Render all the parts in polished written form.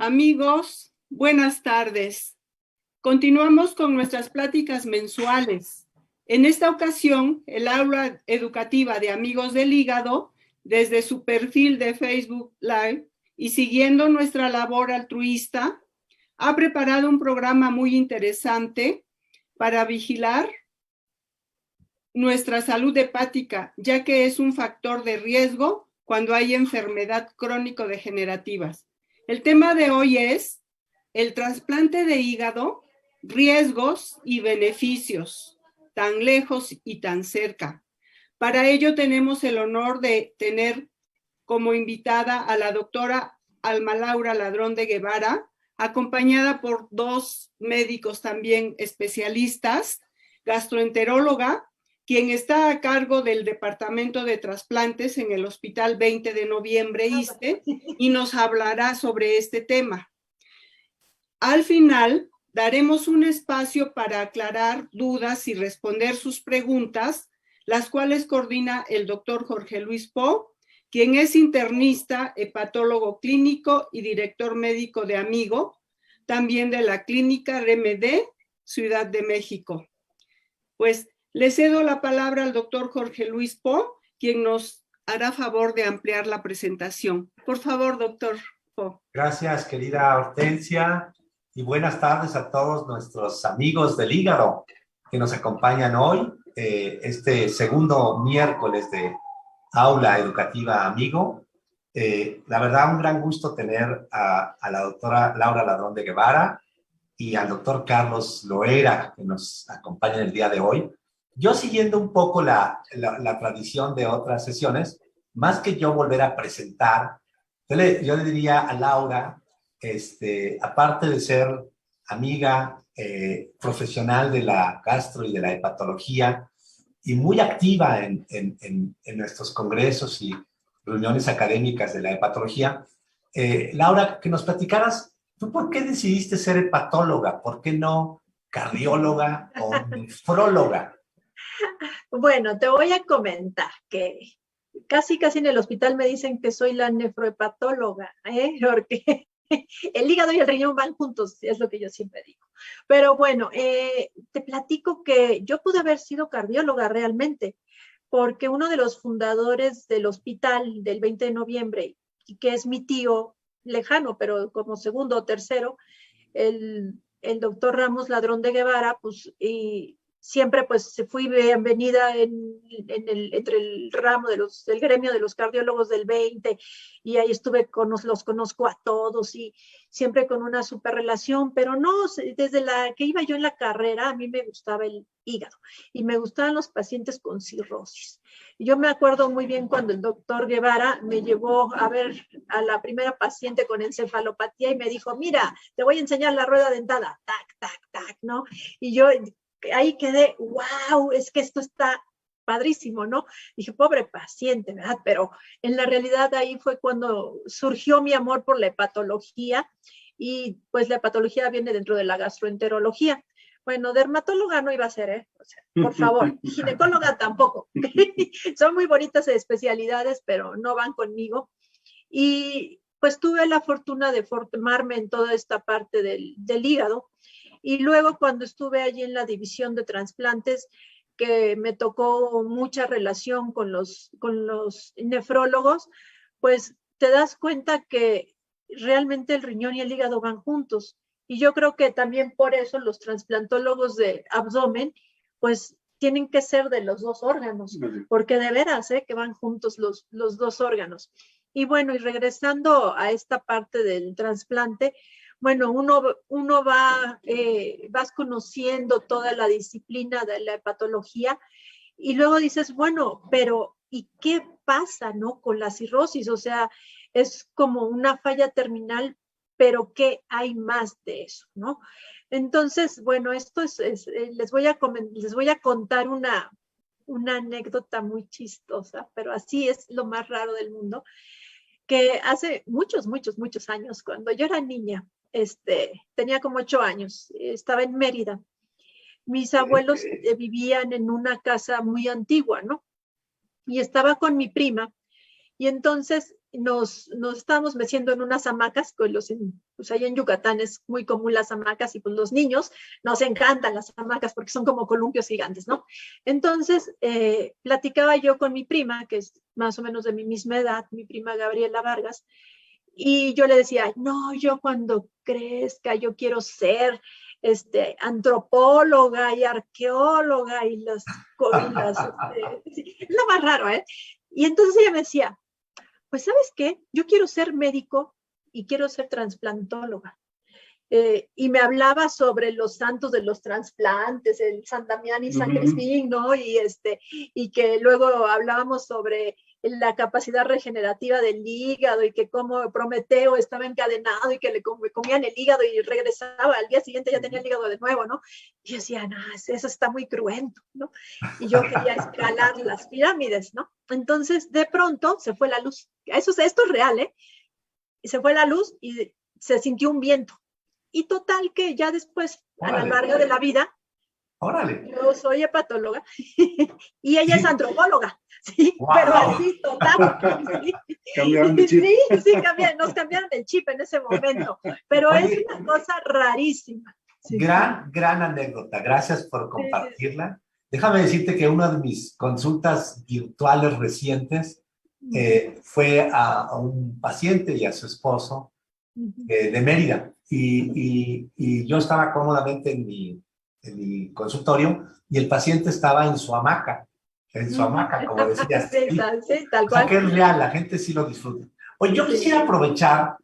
Amigos, buenas tardes. Continuamos con nuestras pláticas mensuales. En esta ocasión, el aula educativa de Amigos del Hígado, desde su perfil de Facebook Live y siguiendo nuestra labor altruista, ha preparado un programa muy interesante para vigilar nuestra salud hepática, ya que es un factor de riesgo cuando hay enfermedad crónico-degenerativas. El tema de hoy es el trasplante de hígado, riesgos y beneficios, tan lejos y tan cerca. Para ello tenemos el honor de tener como invitada a la doctora Alma Laura Ladrón de Guevara, acompañada por dos médicos también especialistas, gastroenteróloga, quien está a cargo del Departamento de Trasplantes en el Hospital 20 de Noviembre ISSSTE, y nos hablará sobre este tema. Al final, daremos un espacio para aclarar dudas y responder sus preguntas, las cuales coordina el doctor Jorge Luis Po, quien es internista, hepatólogo clínico y director médico de Amigo, también de la Clínica RMD, Ciudad de México. Pues le cedo la palabra al doctor Jorge Luis Po, quien nos hará favor de ampliar la presentación. Por favor, doctor Po. Gracias, querida Hortensia, y buenas tardes a todos nuestros amigos del hígado que nos acompañan hoy, este segundo miércoles de Aula Educativa Amigo. La verdad, un gran gusto tener a la doctora Laura Ladrón de Guevara y al doctor Carlos Loera, que nos acompañan el día de hoy. Yo, siguiendo un poco la tradición de otras sesiones, más que yo volver a presentar, yo le diría a Laura, aparte de ser amiga profesional de la gastro y de la hepatología, y muy activa en nuestros congresos y reuniones académicas de la hepatología, Laura, que nos platicaras, ¿tú por qué decidiste ser hepatóloga? ¿Por qué no cardióloga o nefróloga? Bueno, te voy a comentar que casi en el hospital me dicen que soy la nefrohepatóloga, porque el hígado y el riñón van juntos, es lo que yo siempre digo. Pero bueno, te platico que yo pude haber sido cardióloga realmente, porque uno de los fundadores del hospital del 20 de noviembre, que es mi tío lejano, pero como segundo o tercero, el doctor Ramos Ladrón de Guevara, pues, y siempre pues se fui bienvenida entre el ramo del gremio de los cardiólogos del 20, y ahí estuve los conozco a todos y siempre con una super relación, pero no, desde la que iba yo en la carrera, a mí me gustaba el hígado y me gustaban los pacientes con cirrosis. Y yo me acuerdo muy bien cuando el doctor Guevara me llevó a ver a la primera paciente con encefalopatía y me dijo, mira, te voy a enseñar la rueda dentada, tac, tac, tac, ¿no? Y yo ahí quedé, wow, es que esto está padrísimo, ¿no? Dije, pobre paciente, ¿verdad? Pero en la realidad ahí fue cuando surgió mi amor por la hepatología, y pues la hepatología viene dentro de la gastroenterología. Bueno, dermatóloga no iba a ser, O sea, por favor, ginecóloga tampoco. Son muy bonitas especialidades, pero no van conmigo. Y pues tuve la fortuna de formarme en toda esta parte del hígado. Y luego cuando estuve allí en la división de trasplantes, que me tocó mucha relación con los nefrólogos, pues te das cuenta que realmente el riñón y el hígado van juntos. Y yo creo que también por eso los trasplantólogos de abdomen, pues tienen que ser de los dos órganos, porque de veras, que van juntos los dos órganos. Y bueno, y regresando a esta parte del trasplante, bueno, uno vas conociendo toda la disciplina de la hepatología y luego dices, bueno, pero ¿y qué pasa, no, con la cirrosis? O sea, es como una falla terminal, pero ¿qué hay más de eso, no? Entonces, bueno, esto les voy a contar una anécdota muy chistosa, pero así es lo más raro del mundo, que hace muchos años, cuando yo era niña, tenía como 8 años, estaba en Mérida. Mis abuelos vivían en una casa muy antigua, ¿no? Y estaba con mi prima, y entonces nos estábamos meciendo en unas hamacas, pues ahí en Yucatán es muy común las hamacas y pues los niños nos encantan las hamacas porque son como columpios gigantes, ¿no? Entonces, platicaba yo con mi prima, que es más o menos de mi misma edad, mi prima Gabriela Vargas, y yo le decía, no, yo cuando crezca, yo quiero ser antropóloga y arqueóloga y sí, es lo más raro, ¿eh? Y entonces ella me decía, pues ¿sabes qué? Yo quiero ser médico y quiero ser transplantóloga. Y me hablaba sobre los santos de los trasplantes, el San Damián y San Crispín, ¿no? Y que luego hablábamos sobre la capacidad regenerativa del hígado y que como Prometeo estaba encadenado y que le comían el hígado y regresaba, al día siguiente ya tenía el hígado de nuevo, ¿no? Y yo decía, no, eso está muy cruento, ¿no? Y yo quería escalar las pirámides, ¿no? Entonces, de pronto, se fue la luz. Esto es real, ¿eh? Y se fue la luz y se sintió un viento. Y total que ya después, a la larga de la vida, yo soy hepatóloga y ella es antropóloga, ¿sí? Wow. Pero así, total. ¿Sí? Cambiaron de chip. Sí, nos cambiaron el chip en ese momento, pero es una cosa rarísima. Sí. Gran anécdota, gracias por compartirla. Déjame decirte que una de mis consultas virtuales recientes fue a un paciente y a su esposo de Mérida, y yo estaba cómodamente en mi consultorio y el paciente estaba en su hamaca, como decías. Sí, tal cual. O sea, que es real, la gente sí lo disfruta. Oye, yo quisiera aprovechar,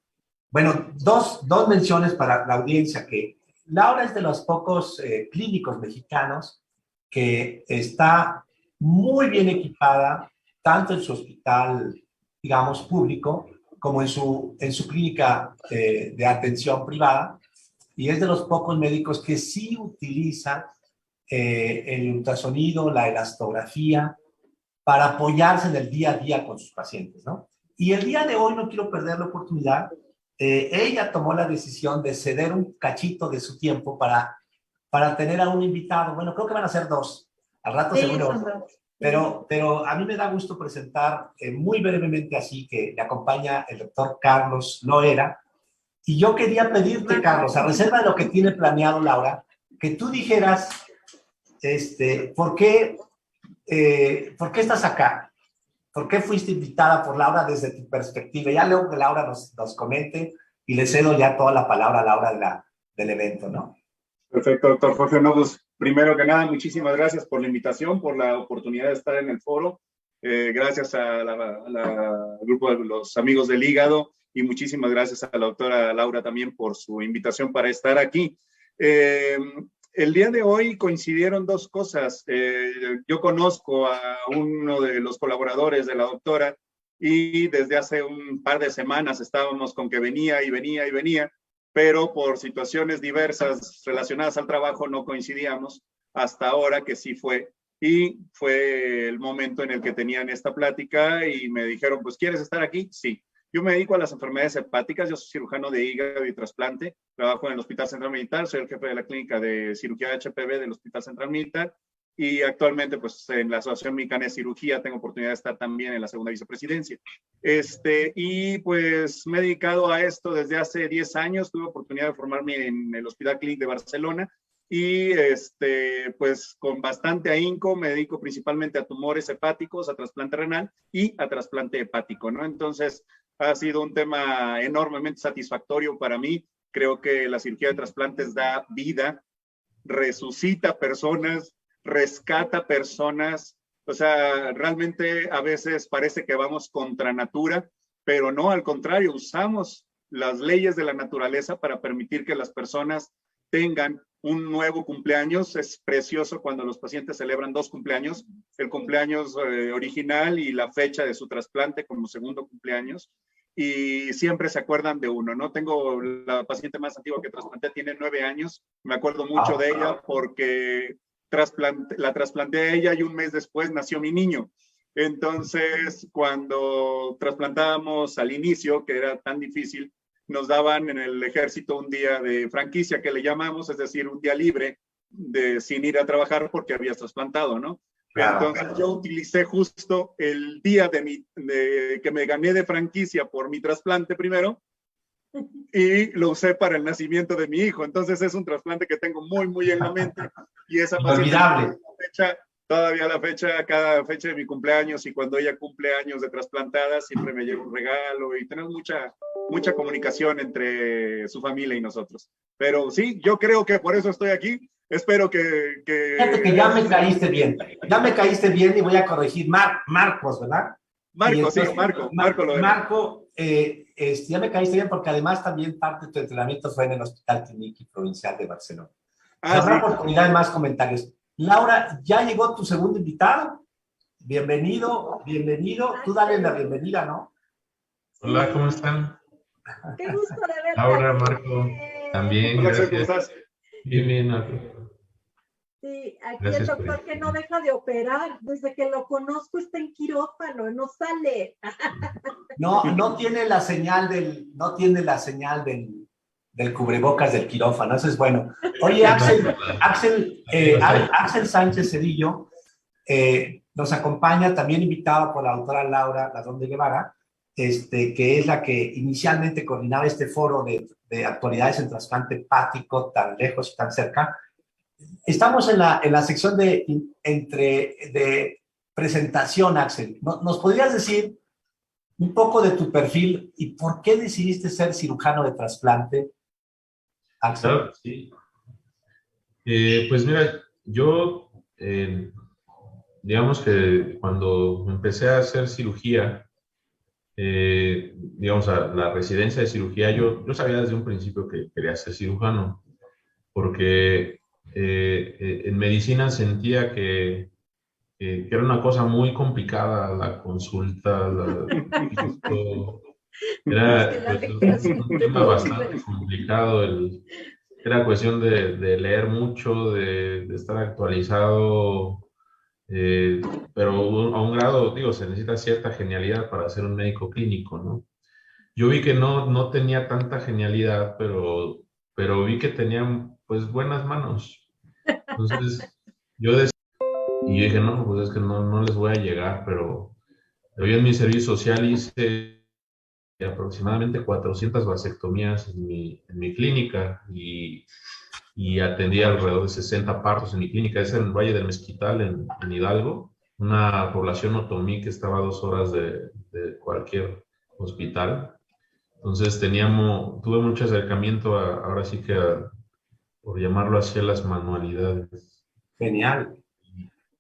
bueno, dos menciones para la audiencia, que Laura es de los pocos clínicos mexicanos que está muy bien equipada, tanto en su hospital, digamos, público, como en su clínica de atención privada, y es de los pocos médicos que sí utiliza el ultrasonido, la elastografía, para apoyarse en el día a día con sus pacientes, ¿no? Y el día de hoy no quiero perder la oportunidad. Ella tomó la decisión de ceder un cachito de su tiempo para tener a un invitado. Bueno, creo que van a ser dos. Al rato seguro. Pero a mí me da gusto presentar muy brevemente así, que le acompaña el doctor Carlos Loera. Y yo quería pedirte, Carlos, a reserva de lo que tiene planeado Laura, que tú dijeras ¿por qué estás acá? ¿Por qué fuiste invitada por Laura desde tu perspectiva? Ya luego que Laura nos comente, y le cedo ya toda la palabra a Laura del evento, ¿no? Perfecto, doctor Jorge. No, pues, primero que nada, muchísimas gracias por la invitación, por la oportunidad de estar en el foro. Gracias al grupo de los amigos del hígado, y muchísimas gracias a la doctora Laura también por su invitación para estar aquí. El día de hoy coincidieron dos cosas. Yo conozco a uno de los colaboradores de la doctora, y desde hace un par de semanas estábamos con que venía, pero por situaciones diversas relacionadas al trabajo no coincidíamos hasta ahora, que sí fue. Y fue el momento en el que tenían esta plática y me dijeron, pues, ¿quieres estar aquí? Sí. Yo me dedico a las enfermedades hepáticas, yo soy cirujano de hígado y trasplante, trabajo en el Hospital Central Militar, soy el jefe de la clínica de cirugía HPV del Hospital Central Militar, y actualmente, pues, en la Asociación Mexicana de Cirugía tengo oportunidad de estar también en la segunda vicepresidencia. Y pues me he dedicado a esto desde hace 10 años, tuve oportunidad de formarme en el Hospital Clínic de Barcelona, y pues con bastante ahínco me dedico principalmente a tumores hepáticos, a trasplante renal y a trasplante hepático, ¿no? Entonces, ha sido un tema enormemente satisfactorio para mí. Creo que la cirugía de trasplantes da vida, resucita personas, rescata personas. O sea, realmente a veces parece que vamos contra natura, pero no, al contrario, usamos las leyes de la naturaleza para permitir que las personas tengan un nuevo cumpleaños. Es precioso cuando los pacientes celebran 2 cumpleaños, el cumpleaños original y la fecha de su trasplante como segundo cumpleaños, y siempre se acuerdan de uno, ¿no? Tengo la paciente más antigua que trasplanté, tiene 9 años, me acuerdo mucho de ella porque la trasplanté a ella y un mes después nació mi niño. Entonces, cuando trasplantábamos al inicio, que era tan difícil, nos daban en el ejército un día de franquicia, que le llamamos, es decir, un día libre sin ir a trabajar porque habías trasplantado, ¿no? Claro. Entonces yo utilicé justo el día que me gané de franquicia por mi trasplante primero y lo usé para el nacimiento de mi hijo. Entonces es un trasplante que tengo muy, muy en la mente y esa Inolvidable. fecha, todavía la fecha, cada fecha de mi cumpleaños y cuando ella cumple años de trasplantada, siempre me lleva un regalo y tenemos mucha comunicación entre su familia y nosotros. Pero sí, yo creo que por eso estoy aquí. Espero que... Fíjate que ya me caíste bien. Ya me caíste bien y voy a corregir. Marcos, ¿verdad? Marco, entonces, sí, Marco lo era. Marco, ya me caíste bien porque además también parte de tu entrenamiento fue en el Hospital Clínico Provincial de Barcelona. Habrá oportunidad de más comentarios. Laura, ya llegó tu segundo invitado. Bienvenido, bienvenido. Tú dale la bienvenida, ¿no? Hola, ¿cómo están? Qué gusto de verte. Laura, Marco, también, Hola, gracias. ¿cómo estás? Bien, bien, Marco. Sí, aquí Gracias el por doctor que no deja de operar, desde que lo conozco está en quirófano, no sale. No tiene la señal del cubrebocas del quirófano, eso es bueno. Oye, Axel Sánchez Cedillo nos acompaña, también invitado por la doctora Laura Ladrón de Guevara, que es la que inicialmente coordinaba este foro de actualidades en trasplante hepático tan lejos y tan cerca. Estamos en la sección de presentación, Axel. ¿Nos podrías decir un poco de tu perfil y por qué decidiste ser cirujano de trasplante, Axel? Claro, sí. Pues mira, yo, digamos que cuando empecé a hacer cirugía, digamos, a la residencia de cirugía, yo sabía desde un principio que quería ser cirujano, porque en medicina sentía que era una cosa muy complicada la consulta, era pues, un tema bastante complicado, era cuestión de leer mucho, de estar actualizado, pero a un grado, digo, se necesita cierta genialidad para ser un médico clínico, ¿no? Yo vi que no tenía tanta genialidad, pero vi que tenía pues buenas manos. Entonces yo dije, no, pues es que no les voy a llegar, pero yo en mi servicio social hice aproximadamente 400 vasectomías en mi clínica y atendí alrededor de 60 partos en mi clínica. Es en el Valle del Mezquital, en Hidalgo, una población otomí que estaba a 2 horas de cualquier hospital. Entonces tuve mucho acercamiento ahora sí que por llamarlo así, a las manualidades. Genial.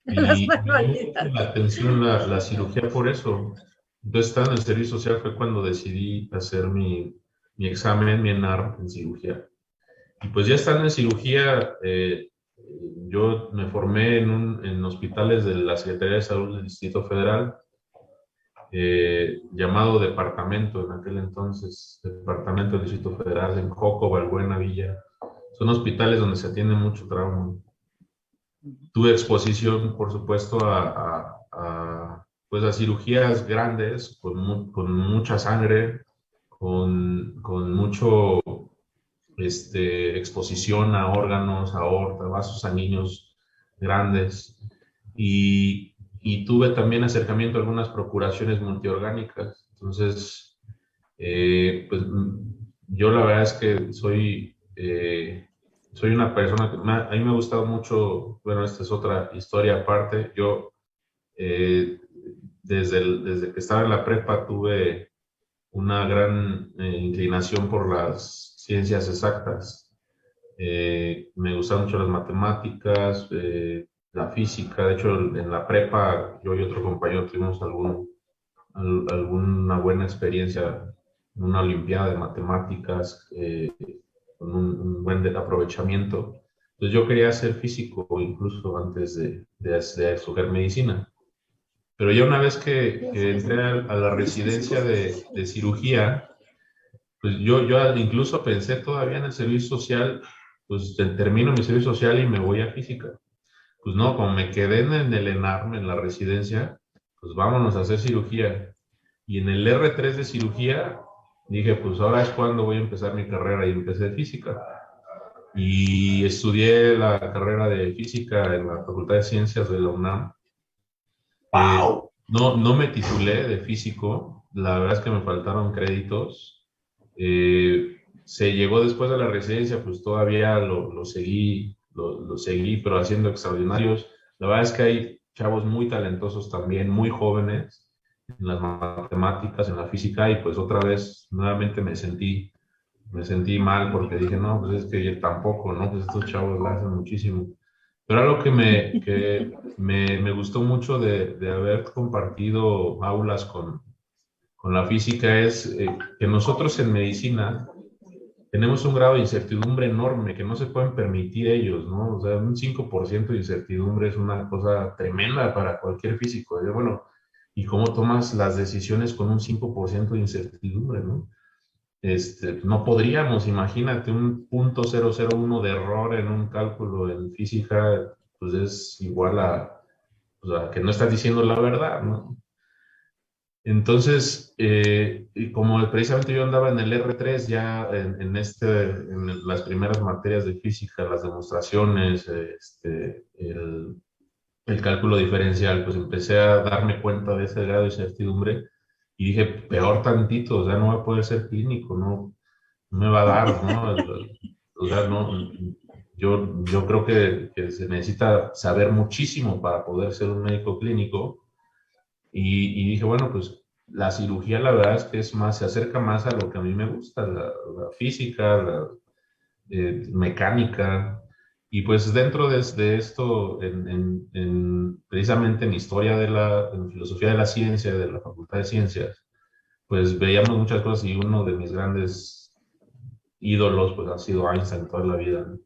Y me llamó mucho la atención la cirugía por eso. Entonces, estando en el servicio social fue cuando decidí hacer mi examen, mi ENAR en cirugía. Y pues ya estando en cirugía, yo me formé en hospitales de la Secretaría de Salud del Distrito Federal, llamado departamento en aquel entonces, Departamento del Distrito Federal, en Joco, Balbuena, Villa. Son hospitales donde se atiende mucho trauma. Tuve exposición, por supuesto, pues a cirugías grandes, con mucha sangre, con mucho exposición a órganos, aorta, vasos sanguíneos grandes. Y tuve también acercamiento a algunas procuraciones multiorgánicas. Entonces, pues yo la verdad es que soy una persona que a mí me ha gustado mucho. Bueno, esta es otra historia aparte. Yo desde que estaba en la prepa tuve una gran inclinación por las ciencias exactas. Me gustan mucho las matemáticas, la física. De hecho, en la prepa yo y otro compañero tuvimos alguna buena experiencia en una olimpiada de matemáticas, con un buen aprovechamiento. Entonces yo quería ser físico incluso antes de escoger medicina. Pero ya una vez que entré a la residencia de cirugía, pues yo incluso pensé todavía en el servicio social, pues termino mi servicio social y me voy a física. Pues no, como me quedé en el ENARM, en la residencia, pues vámonos a hacer cirugía. Y en el R3 de cirugía dije, pues ahora es cuando voy a empezar mi carrera, y empecé física. Y estudié la carrera de física en la Facultad de Ciencias de la UNAM. Wow. No me titulé de físico, la verdad es que me faltaron créditos. Se llegó después de la residencia, pues todavía lo seguí, lo seguí, pero haciendo extraordinarios. La verdad es que hay chavos muy talentosos también, muy jóvenes en las matemáticas, en la física, y pues otra vez nuevamente me sentí mal porque dije, no, pues es que yo tampoco, ¿no? Pues estos chavos la hacen muchísimo. Pero algo me gustó mucho de haber compartido aulas con la física es que nosotros en medicina tenemos un grado de incertidumbre enorme que no se pueden permitir ellos, ¿no? O sea, un 5% de incertidumbre es una cosa tremenda para cualquier físico. Y bueno, ¿y cómo tomas las decisiones con un 5% de incertidumbre, ¿no? No podríamos, imagínate, un 0.001 de error en un cálculo en física, pues es igual o sea, que no estás diciendo la verdad, ¿no? Entonces, y como precisamente yo andaba en el R3 ya en las primeras materias de física, las demostraciones, el cálculo diferencial, pues empecé a darme cuenta de ese grado de incertidumbre y dije, peor tantito, o sea, no va a poder ser clínico, no me va a dar, ¿no? O sea, no, yo creo que se necesita saber muchísimo para poder ser un médico clínico y dije, bueno, pues la cirugía la verdad es que se acerca más a lo que a mí me gusta, la física, la mecánica, y pues dentro de esto, precisamente en historia en filosofía de la ciencia, de la Facultad de Ciencias, pues veíamos muchas cosas y uno de mis grandes ídolos pues ha sido Einstein toda la vida, ¿no?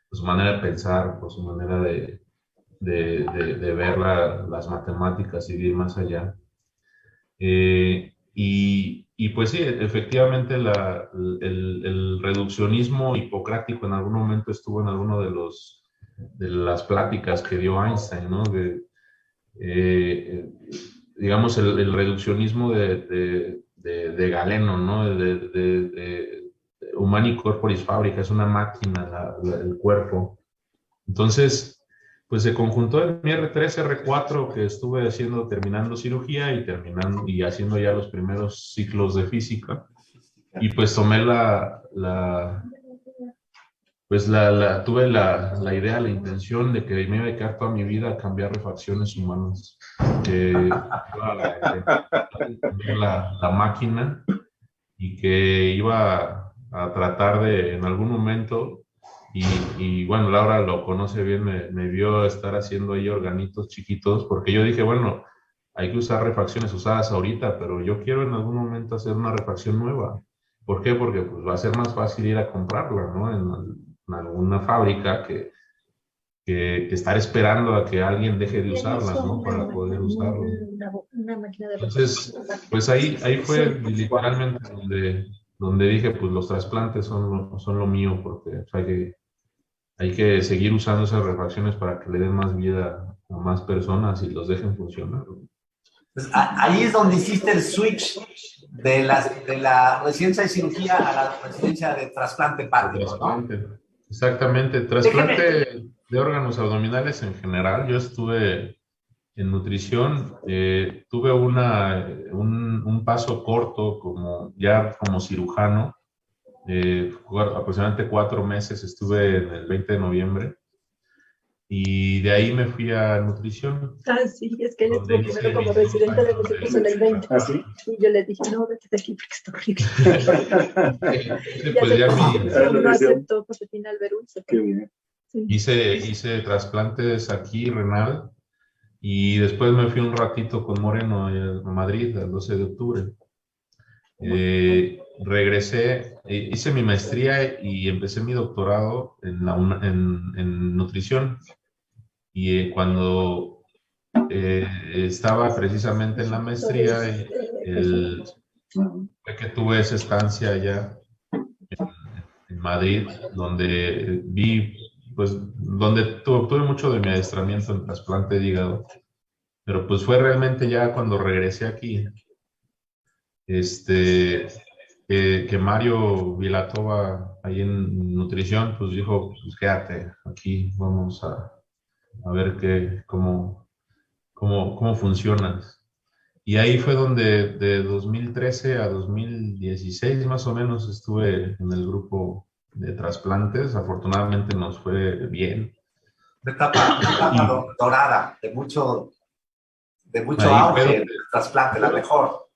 Por su manera de pensar, por su manera de ver las matemáticas y de ir más allá. Y pues sí, efectivamente el reduccionismo hipocrático en algún momento estuvo en alguno de las pláticas que dio Einstein, ¿no? Digamos, el reduccionismo de Galeno, ¿no? De Humani Corporis Fabrica, es una máquina el cuerpo. Entonces, pues se conjuntó en mi R3, R4, que estuve terminando cirugía y haciendo ya los primeros ciclos de física. Y pues tomé tuve la idea, la intención de que me iba a dedicar toda mi vida a cambiar refacciones humanas. La máquina y que iba a tratar en algún momento, y bueno, Laura lo conoce bien, me vio estar haciendo ahí organitos chiquitos, porque yo dije, bueno, hay que usar refacciones usadas ahorita, pero yo quiero en algún momento hacer una refacción nueva. ¿Por qué? Porque pues, va a ser más fácil ir a comprarla, ¿no? En alguna fábrica que estar esperando a que alguien deje de usarlas, ¿no? Para poder usarlo. Entonces, pues ahí fue literalmente donde dije, pues los trasplantes son lo mío, porque o sea, hay que seguir usando esas refacciones para que le den más vida a más personas y los dejen funcionar. Pues ahí es donde hiciste el switch de la residencia de cirugía a la residencia de trasplante hepático, ¿no? Exactamente, trasplante de órganos abdominales en general. Yo estuve en nutrición, tuve un paso corto como cirujano, aproximadamente 4 meses estuve en el 20 de noviembre y de ahí me fui a nutrición. Ah, sí, es que él estuvo primero como residente de nosotros en el 20. ¿Ah, sí? Y yo le dije, no, vete de aquí porque está horrible. Pues ya no aceptó Josefina Alberú. Qué bien. Sí. hice trasplantes aquí renal y después me fui un ratito con Moreno a Madrid el 12 de octubre. Regresé, hice mi maestría y empecé mi doctorado en nutrición. Y cuando estaba precisamente en la maestría, fue que tuve esa estancia allá en Madrid, donde donde tuve mucho de mi adiestramiento en trasplante de hígado. Pero pues fue realmente ya cuando regresé aquí, que Mario Vilatova ahí en nutrición, pues dijo, pues quédate aquí, vamos a ver cómo cómo funcionas. Y ahí fue donde de 2013 a 2016 más o menos estuve en el grupo de trasplantes. Afortunadamente nos fue bien. Una etapa dorada, de mucho Ahí fue auge, donde el trasplante, la mejor.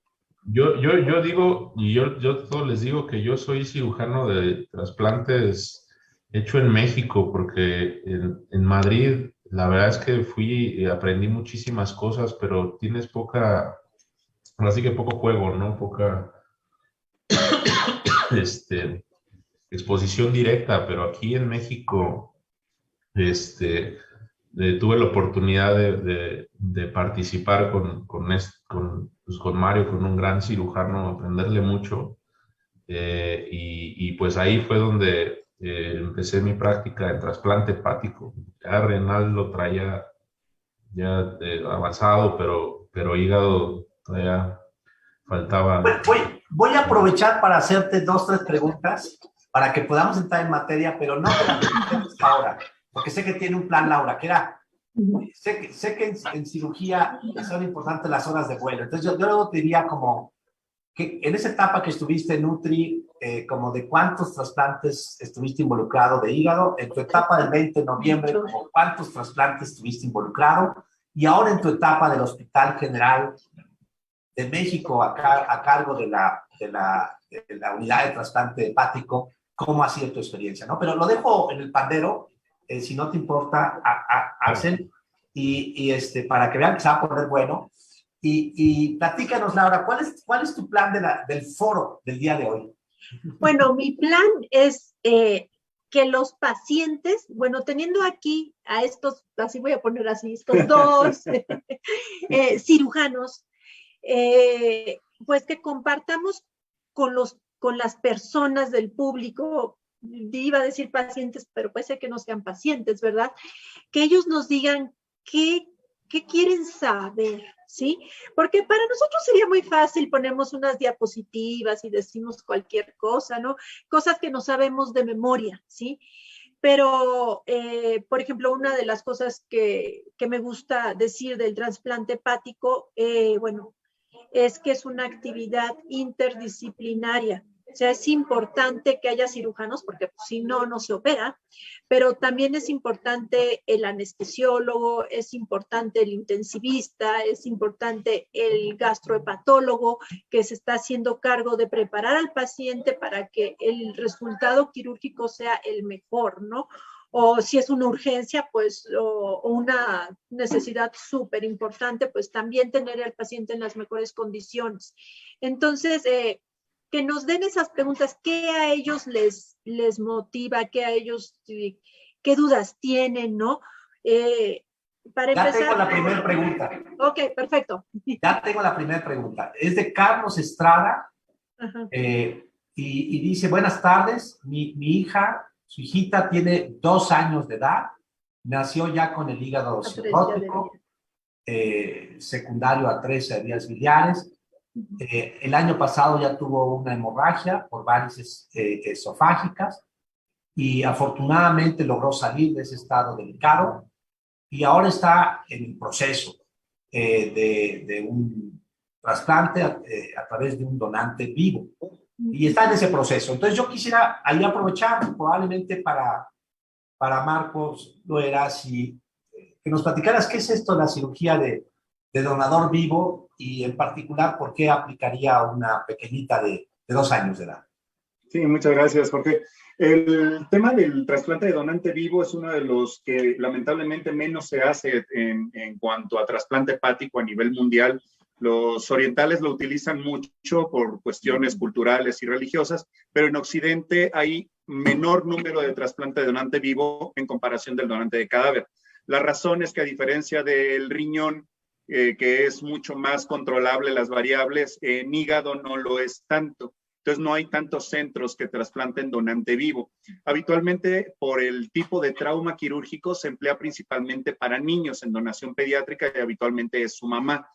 yo digo, y yo a todos les digo que yo soy cirujano de trasplantes hecho en México, porque en Madrid la verdad es que fui y aprendí muchísimas cosas, pero tienes así que poco juego, ¿no? Poca este, exposición directa, pero aquí en México este, tuve la oportunidad de participar pues, con Mario, con un gran cirujano, aprenderle mucho. Y pues ahí fue donde empecé mi práctica en trasplante hepático. Ya renal lo traía ya avanzado, pero hígado todavía faltaba. Voy a aprovechar para hacerte 2, 3 preguntas para que podamos entrar en materia, pero no te las contestes ahora, porque sé que tiene un plan Laura, que era, sé que en cirugía son importantes las horas de vuelo. Entonces yo luego te diría como que en esa etapa que estuviste en Nutri, como de cuántos trasplantes estuviste involucrado de hígado, en tu etapa del 20 de noviembre, como cuántos trasplantes estuviste involucrado, y ahora en tu etapa del Hospital General de México a cargo de la unidad de trasplante hepático, ¿cómo ha sido tu experiencia? ¿No? Pero lo dejo en el pandero, si no te importa, Axel, y para que vean que se va a poner bueno. Y platícanos, Laura, ¿cuál es tu plan del foro del día de hoy? Bueno, mi plan es que los pacientes, bueno, teniendo aquí a estos, así voy a poner así, estos dos cirujanos, pues que compartamos con las personas del público, iba a decir pacientes, pero puede ser que no sean pacientes, ¿verdad? Que ellos nos digan qué quieren saber, ¿sí? Porque para nosotros sería muy fácil, ponemos unas diapositivas y decimos cualquier cosa, ¿no? Cosas que no sabemos de memoria, ¿sí? Pero, por ejemplo, una de las cosas que me gusta decir del trasplante hepático, bueno, es que es una actividad interdisciplinaria. O sea, es importante que haya cirujanos porque si no, no se opera, pero también es importante el anestesiólogo, es importante el intensivista, es importante el gastrohepatólogo que se está haciendo cargo de preparar al paciente para que el resultado quirúrgico sea el mejor, ¿no? O si es una urgencia, pues, o una necesidad súper importante, pues también tener al paciente en las mejores condiciones. Entonces, que nos den esas preguntas, qué a ellos les motiva, qué a ellos, qué dudas tienen, ¿no? Para ya empezar. Tengo la primera pregunta. Ok, perfecto. Ya tengo la primera pregunta. Es de Carlos Estrada y dice, buenas tardes, mi hija, su hijita tiene 2 años de edad, nació ya con el hígado cirrótico, secundario a 13 vías biliares. El año pasado ya tuvo una hemorragia por varices esofágicas y afortunadamente logró salir de ese estado delicado y ahora está en el proceso de un trasplante a través de un donante vivo. Y está en ese proceso. Entonces yo quisiera ahí aprovechar probablemente para Marcos Loeras y que nos platicaras qué es esto, la cirugía de donador vivo y en particular por qué aplicaría a una pequeñita de 2 años de edad. Sí, muchas gracias, Jorge. El tema del trasplante de donante vivo es uno de los que lamentablemente menos se hace en cuanto a trasplante hepático a nivel mundial. Los orientales lo utilizan mucho por cuestiones culturales y religiosas, pero en Occidente hay menor número de trasplante de donante vivo en comparación del donante de cadáver. La razón es que a diferencia del riñón, que es mucho más controlable las variables, en hígado no lo es tanto. Entonces no hay tantos centros que trasplanten donante vivo. Habitualmente, por el tipo de trauma quirúrgico, se emplea principalmente para niños en donación pediátrica y habitualmente es su mamá.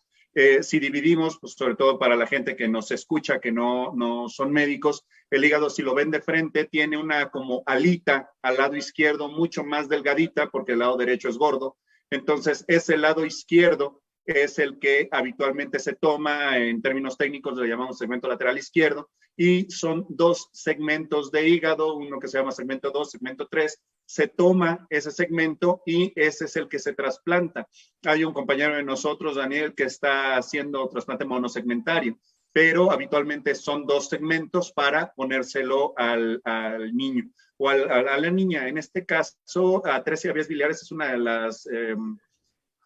Si dividimos, pues sobre todo para la gente que nos escucha, que no son médicos, el hígado, si lo ven de frente, tiene una como alita al lado izquierdo mucho más delgadita porque el lado derecho es gordo. Entonces, ese lado izquierdo es el que habitualmente se toma, en términos técnicos le llamamos segmento lateral izquierdo, y son 2 segmentos de hígado, uno que se llama segmento 2, segmento 3, se toma ese segmento y ese es el que se trasplanta. Hay un compañero de nosotros, Daniel, que está haciendo trasplante monosegmentario, pero habitualmente son 2 segmentos para ponérselo al niño o a la niña. En este caso, atresia de vías biliares es una de las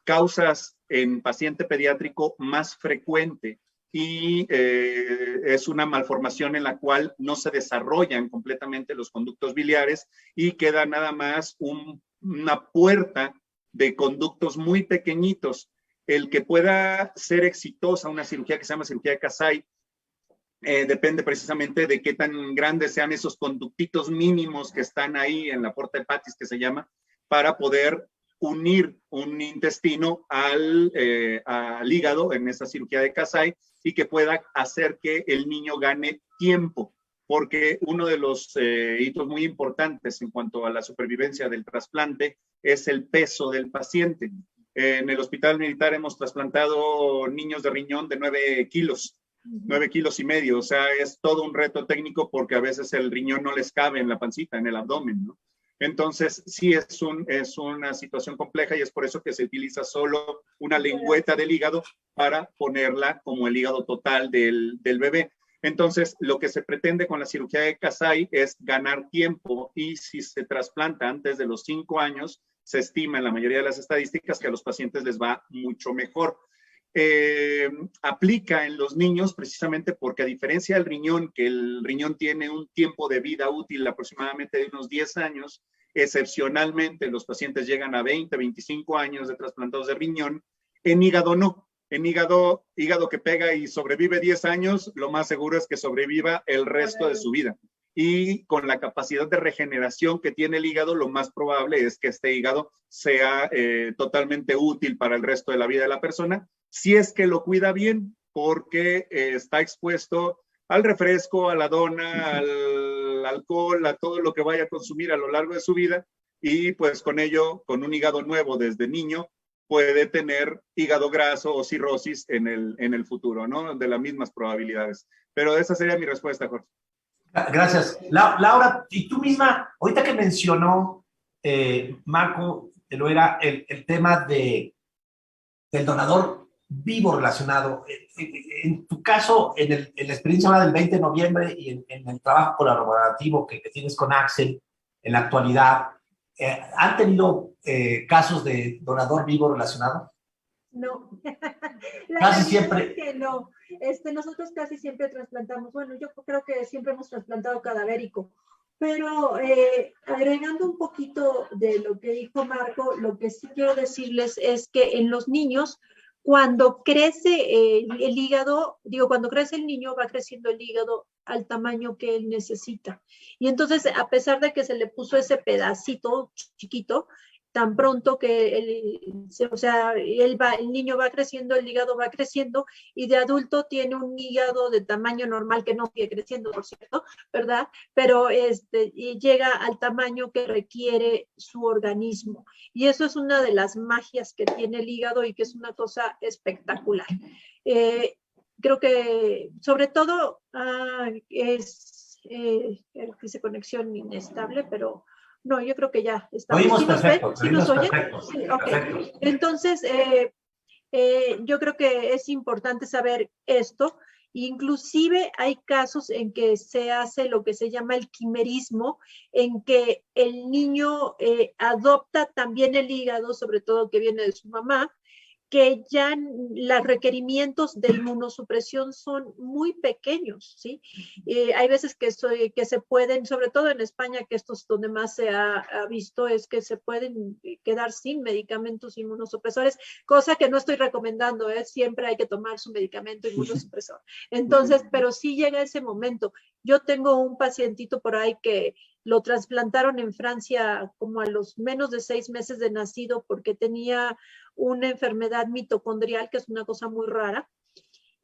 causas en paciente pediátrico más frecuente y es una malformación en la cual no se desarrollan completamente los conductos biliares y queda nada más una puerta de conductos muy pequeñitos. El que pueda ser exitosa una cirugía que se llama cirugía de Kasai depende precisamente de qué tan grandes sean esos conductitos mínimos que están ahí en la porta hepatis, que se llama, para poder unir un intestino al hígado en esa cirugía de Kasai y que pueda hacer que el niño gane tiempo, porque uno de los hitos muy importantes en cuanto a la supervivencia del trasplante es el peso del paciente. En el Hospital Militar hemos trasplantado niños de riñón de 9 kilos, 9 kilos y medio, o sea, es todo un reto técnico porque a veces el riñón no les cabe en la pancita, en el abdomen, ¿no? Entonces, sí es una situación compleja y es por eso que se utiliza solo una lengüeta del hígado para ponerla como el hígado total del bebé. Entonces, lo que se pretende con la cirugía de Kasai es ganar tiempo y si se trasplanta antes de los 5 años, se estima en la mayoría de las estadísticas que a los pacientes les va mucho mejor. Aplica en los niños precisamente porque a diferencia del riñón, que el riñón tiene un tiempo de vida útil aproximadamente de unos 10 años, excepcionalmente los pacientes llegan a 20, 25 años de trasplantados de riñón, en hígado no. En hígado que pega y sobrevive 10 años, lo más seguro es que sobreviva el resto de su vida. Y con la capacidad de regeneración que tiene el hígado, lo más probable es que este hígado sea totalmente útil para el resto de la vida de la persona, si es que lo cuida bien, porque está expuesto al refresco, a la dona, al alcohol, a todo lo que vaya a consumir a lo largo de su vida, y pues con ello, con un hígado nuevo desde niño, puede tener hígado graso o cirrosis en el futuro, ¿no? De las mismas probabilidades. Pero esa sería mi respuesta, Jorge. Gracias. Laura, y tú misma, ahorita que mencionó Marco, lo era el tema del donador vivo relacionado. En tu caso, en la experiencia ahora del 20 de noviembre y en el trabajo colaborativo que tienes con Axel en la actualidad, ¿han tenido casos de donador vivo relacionado? No, Casi siempre. Es que no. Nosotros casi siempre trasplantamos, bueno, yo creo que siempre hemos trasplantado cadavérico, pero agregando un poquito de lo que dijo Marco, lo que sí quiero decirles es que en los niños, cuando crece el hígado, cuando crece el niño, va creciendo el hígado al tamaño que él necesita. Y entonces, a pesar de que se le puso ese pedacito chiquito, tan pronto que el niño va creciendo, el hígado va creciendo, y de adulto tiene un hígado de tamaño normal, que no sigue creciendo, por cierto, ¿verdad? Pero y llega al tamaño que requiere su organismo. Y eso es una de las magias que tiene el hígado y que es una cosa espectacular. Creo que, sobre todo, dice conexión inestable, pero... No, yo creo que ya estamos. Oímos ¿Sí perfecto. nos ven? ¿Sí nos oyen? Perfecto. Sí, ok. Perfecto. Entonces, yo creo que es importante saber esto. Inclusive hay casos en que se hace lo que se llama el quimerismo, en que el niño adopta también el hígado, sobre todo que viene de su mamá, que ya los requerimientos de inmunosupresión son muy pequeños, ¿sí? Hay veces que se pueden, sobre todo en España, que esto es donde más se ha visto, es que se pueden quedar sin medicamentos inmunosupresores, cosa que no estoy recomendando, siempre hay que tomar su medicamento inmunosupresor. Entonces, pero sí llega ese momento. Yo tengo un pacientito por ahí que lo trasplantaron en Francia como a los menos de 6 meses de nacido porque tenía una enfermedad mitocondrial, que es una cosa muy rara,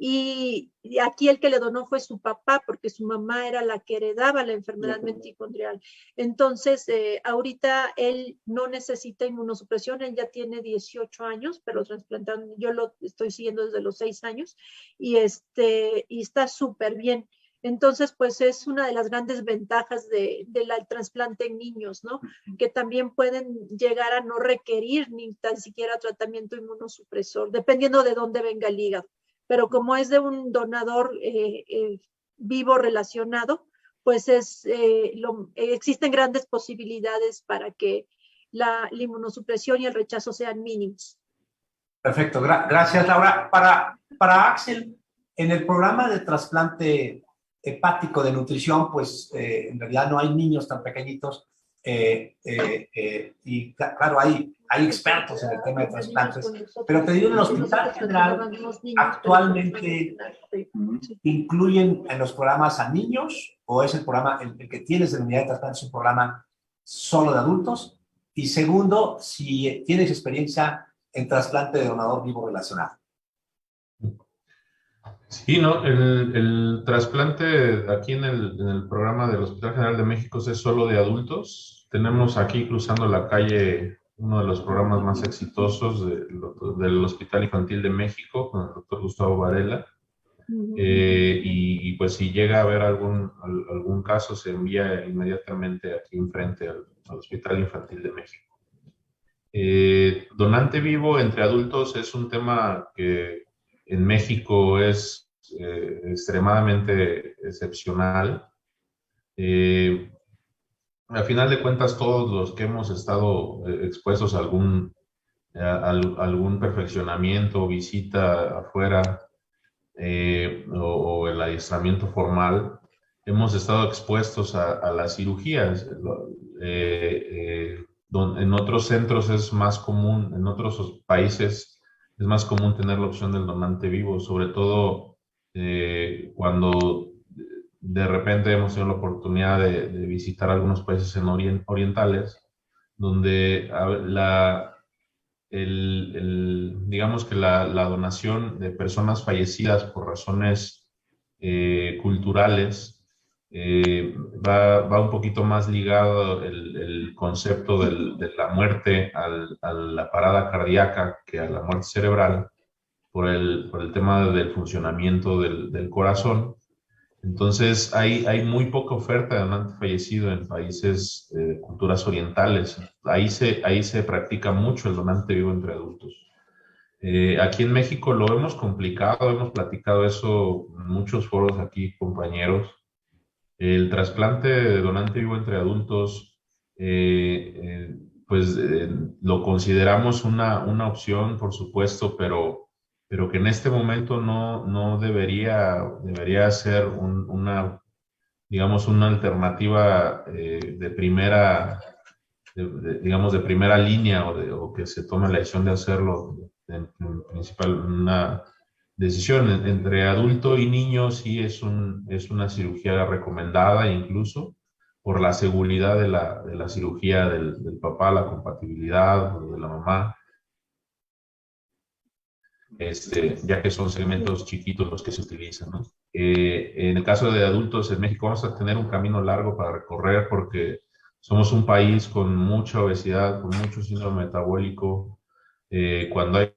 y aquí el que le donó fue su papá, porque su mamá era la que heredaba la enfermedad mitocondrial. Entonces, ahorita él no necesita inmunosupresión, él ya tiene 18 años, pero trasplantaron, yo lo estoy siguiendo desde los 6 años, y está súper bien. Entonces, pues es una de las grandes ventajas del trasplante en niños, ¿no? Que también pueden llegar a no requerir ni tan siquiera tratamiento inmunosupresor, dependiendo de dónde venga el hígado. Pero como es de un donador vivo relacionado, pues existen grandes posibilidades para que la inmunosupresión y el rechazo sean mínimos. Perfecto, gracias Laura. Para Axel, en el programa de trasplante hepático de nutrición, pues en realidad no hay niños tan pequeñitos y claro, hay expertos en el tema de trasplantes, pero te digo, en el Hospital General actualmente incluyen en los programas a niños, o es el programa, el que tienes de la unidad de trasplante es un programa solo de adultos, y segundo, si tienes experiencia en trasplante de donador vivo relacionado. Sí, no, el trasplante aquí en el programa del Hospital General de México es solo de adultos. Tenemos aquí cruzando la calle uno de los programas más exitosos del Hospital Infantil de México con el doctor Gustavo Varela. Y pues si llega a haber algún caso, se envía inmediatamente aquí enfrente al Hospital Infantil de México. Donante vivo entre adultos es un tema que en México es extremadamente excepcional. A final de cuentas, todos los que hemos estado expuestos a algún perfeccionamiento, visita afuera o el adiestramiento formal, hemos estado expuestos a las cirugías. En otros centros es más común, en otros países es más común tener la opción del donante vivo, sobre todo cuando de repente hemos tenido la oportunidad de visitar algunos países orientales, donde digamos que la donación de personas fallecidas por razones culturales va un poquito más ligado el concepto de la muerte a la parada cardíaca que a la muerte cerebral por el tema del funcionamiento del corazón. Entonces hay muy poca oferta de donante fallecido en países de culturas orientales. Ahí se practica mucho el donante vivo entre adultos. Aquí en México lo hemos complicado, hemos platicado eso en muchos foros aquí, compañeros. El trasplante de donante vivo entre adultos, lo consideramos una opción, por supuesto, pero que en este momento no debería ser digamos, una alternativa de primera línea o que se tome la decisión de hacerlo en principal una decisión. Entre adulto y niño sí es una cirugía recomendada, incluso por la seguridad de la cirugía del papá, la compatibilidad de la mamá, ya que son segmentos chiquitos los que se utilizan, ¿no? En el caso de adultos en México vamos a tener un camino largo para recorrer porque somos un país con mucha obesidad, con mucho síndrome metabólico. Cuando hay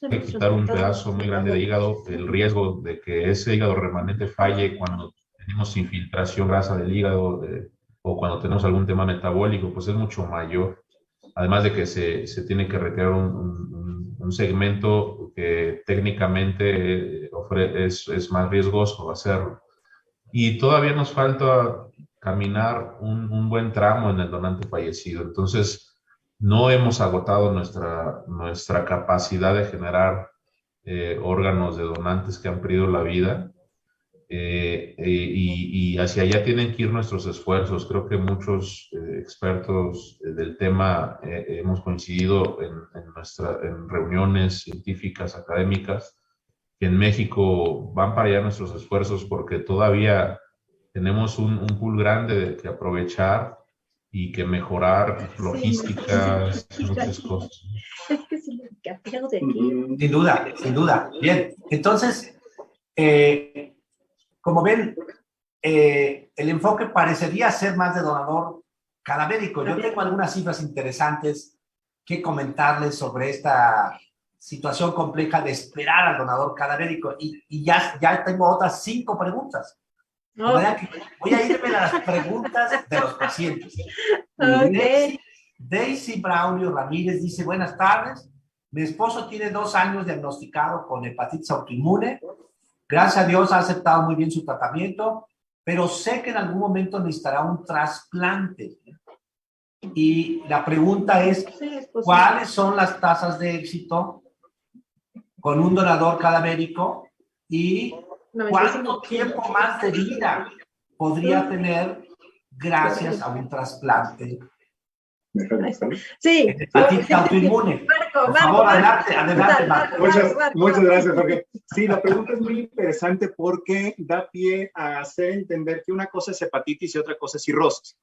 que quitar un pedazo muy grande de hígado, el riesgo de que ese hígado remanente falle cuando tenemos infiltración grasa del hígado o cuando tenemos algún tema metabólico, pues es mucho mayor. Además de que se tiene que retirar un segmento que técnicamente es más riesgoso hacerlo. Y todavía nos falta caminar un buen tramo en el donante fallecido. Entonces, no hemos agotado nuestra capacidad de generar órganos de donantes que han perdido la vida. Y hacia allá tienen que ir nuestros esfuerzos. Creo que muchos expertos del tema hemos coincidido en reuniones científicas, académicas, que en México van para allá nuestros esfuerzos porque todavía tenemos un pool grande que aprovechar y que mejorar logísticas, muchas cosas. Es que sí, ¿qué hago de aquí? Sin duda, sin duda. Bien, entonces, como ven, el enfoque parecería ser más de donador cadavérico. Yo tengo algunas cifras interesantes que comentarles sobre esta situación compleja de esperar al donador cadavérico y ya tengo otras 5 preguntas. De manera que voy a irme a las preguntas de los pacientes. Okay. Daisy Braulio Ramírez dice, buenas tardes, mi esposo tiene 2 años diagnosticado con hepatitis autoinmune. Gracias a Dios ha aceptado muy bien su tratamiento, pero sé que en algún momento necesitará un trasplante. Y la pregunta es, ¿cuáles son las tasas de éxito con un donador cadavérico y cuánto tiempo más de vida podría tener gracias a un trasplante? Sí. Hepatitis autoinmune. Por favor, adelante, Marco. Muchas gracias, Jorge. Sí, la pregunta es muy interesante porque da pie a hacer entender que una cosa es hepatitis y otra cosa es cirrosis.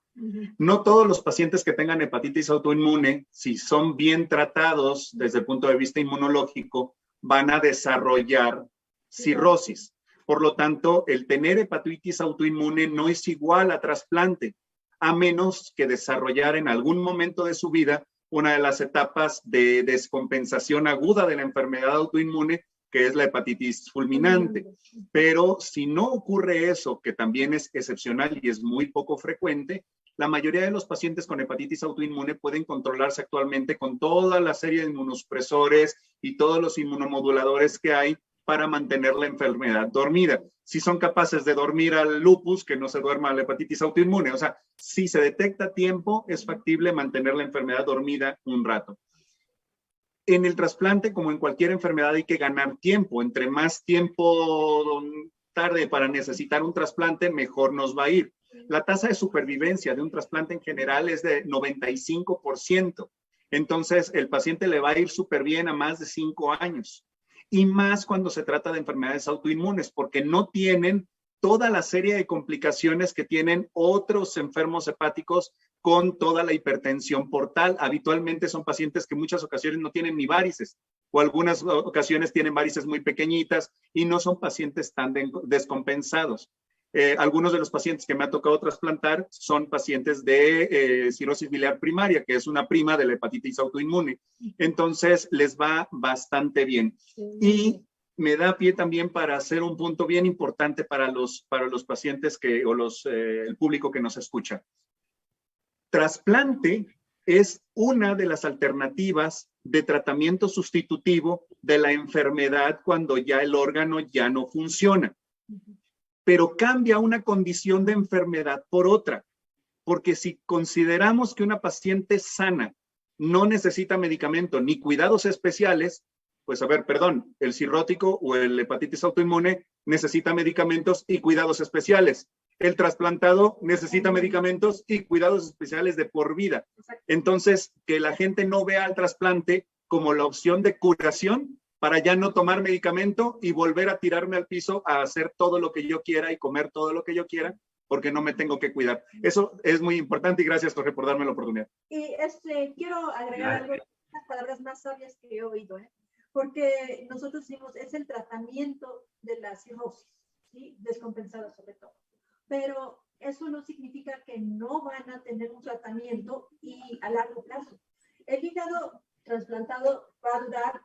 No todos los pacientes que tengan hepatitis autoinmune, si son bien tratados desde el punto de vista inmunológico, van a desarrollar cirrosis. Por lo tanto, el tener hepatitis autoinmune no es igual a trasplante, a menos que desarrollar en algún momento de su vida una de las etapas de descompensación aguda de la enfermedad autoinmune, que es la hepatitis fulminante. Pero si no ocurre eso, que también es excepcional y es muy poco frecuente, la mayoría de los pacientes con hepatitis autoinmune pueden controlarse actualmente con toda la serie de inmunosupresores y todos los inmunomoduladores que hay para mantener la enfermedad dormida. Si son capaces de dormir al lupus, que no se duerma la hepatitis autoinmune. O sea, si se detecta a tiempo, es factible mantener la enfermedad dormida un rato. En el trasplante, como en cualquier enfermedad, hay que ganar tiempo. Entre más tiempo tarde para necesitar un trasplante, mejor nos va a ir. La tasa de supervivencia de un trasplante en general es de 95%. Entonces, el paciente le va a ir súper bien a más de 5 años. Y más cuando se trata de enfermedades autoinmunes, porque no tienen toda la serie de complicaciones que tienen otros enfermos hepáticos con toda la hipertensión portal. Habitualmente son pacientes que en muchas ocasiones no tienen ni varices, o algunas ocasiones tienen varices muy pequeñitas y no son pacientes tan descompensados. Algunos de los pacientes que me ha tocado trasplantar son pacientes de cirrosis biliar primaria, que es una prima de la hepatitis autoinmune. Entonces, les va bastante bien. Y me da pie también para hacer un punto bien importante para los pacientes el público que nos escucha. Trasplante es una de las alternativas de tratamiento sustitutivo de la enfermedad cuando ya el órgano ya no funciona. Pero cambia una condición de enfermedad por otra. Porque si consideramos que una paciente sana no necesita medicamento ni cuidados especiales, pues a ver, perdón, el cirrótico o el hepatitis autoinmune necesita medicamentos y cuidados especiales. El trasplantado necesita medicamentos y cuidados especiales de por vida. Entonces, que la gente no vea al trasplante como la opción de curación para ya no tomar medicamento y volver a tirarme al piso a hacer todo lo que yo quiera y comer todo lo que yo quiera, porque no me tengo que cuidar. Eso es muy importante y gracias, Jorge, por darme la oportunidad. Y quiero agregar algo, unas palabras más sabias que he oído, porque nosotros decimos, es el tratamiento de la cirrosis, ¿sí? Descompensada sobre todo. Pero eso no significa que no van a tener un tratamiento y a largo plazo. El hígado trasplantado va a durar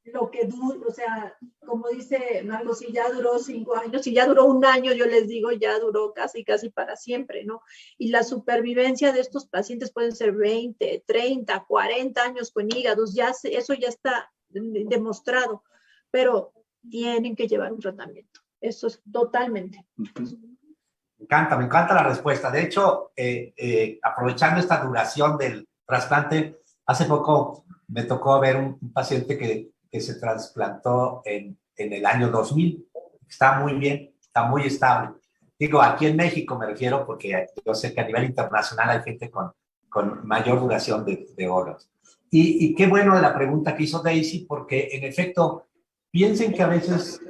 lo que dure, o sea, como dice Marco, si ya duró 5 años, si ya duró 1 año, yo les digo, ya duró casi para siempre, ¿no? Y la supervivencia de estos pacientes pueden ser 20, 30, 40 años con hígados, eso ya está demostrado, pero tienen que llevar un tratamiento. Eso es totalmente. Me encanta la respuesta. De hecho, aprovechando esta duración del trasplante, hace poco me tocó ver un paciente que se trasplantó en el año 2000. Está muy bien, está muy estable. Digo, aquí en México me refiero porque yo sé que a nivel internacional hay gente con mayor duración de órganos. Y qué bueno de la pregunta que hizo Daisy, porque en efecto, piensen que a veces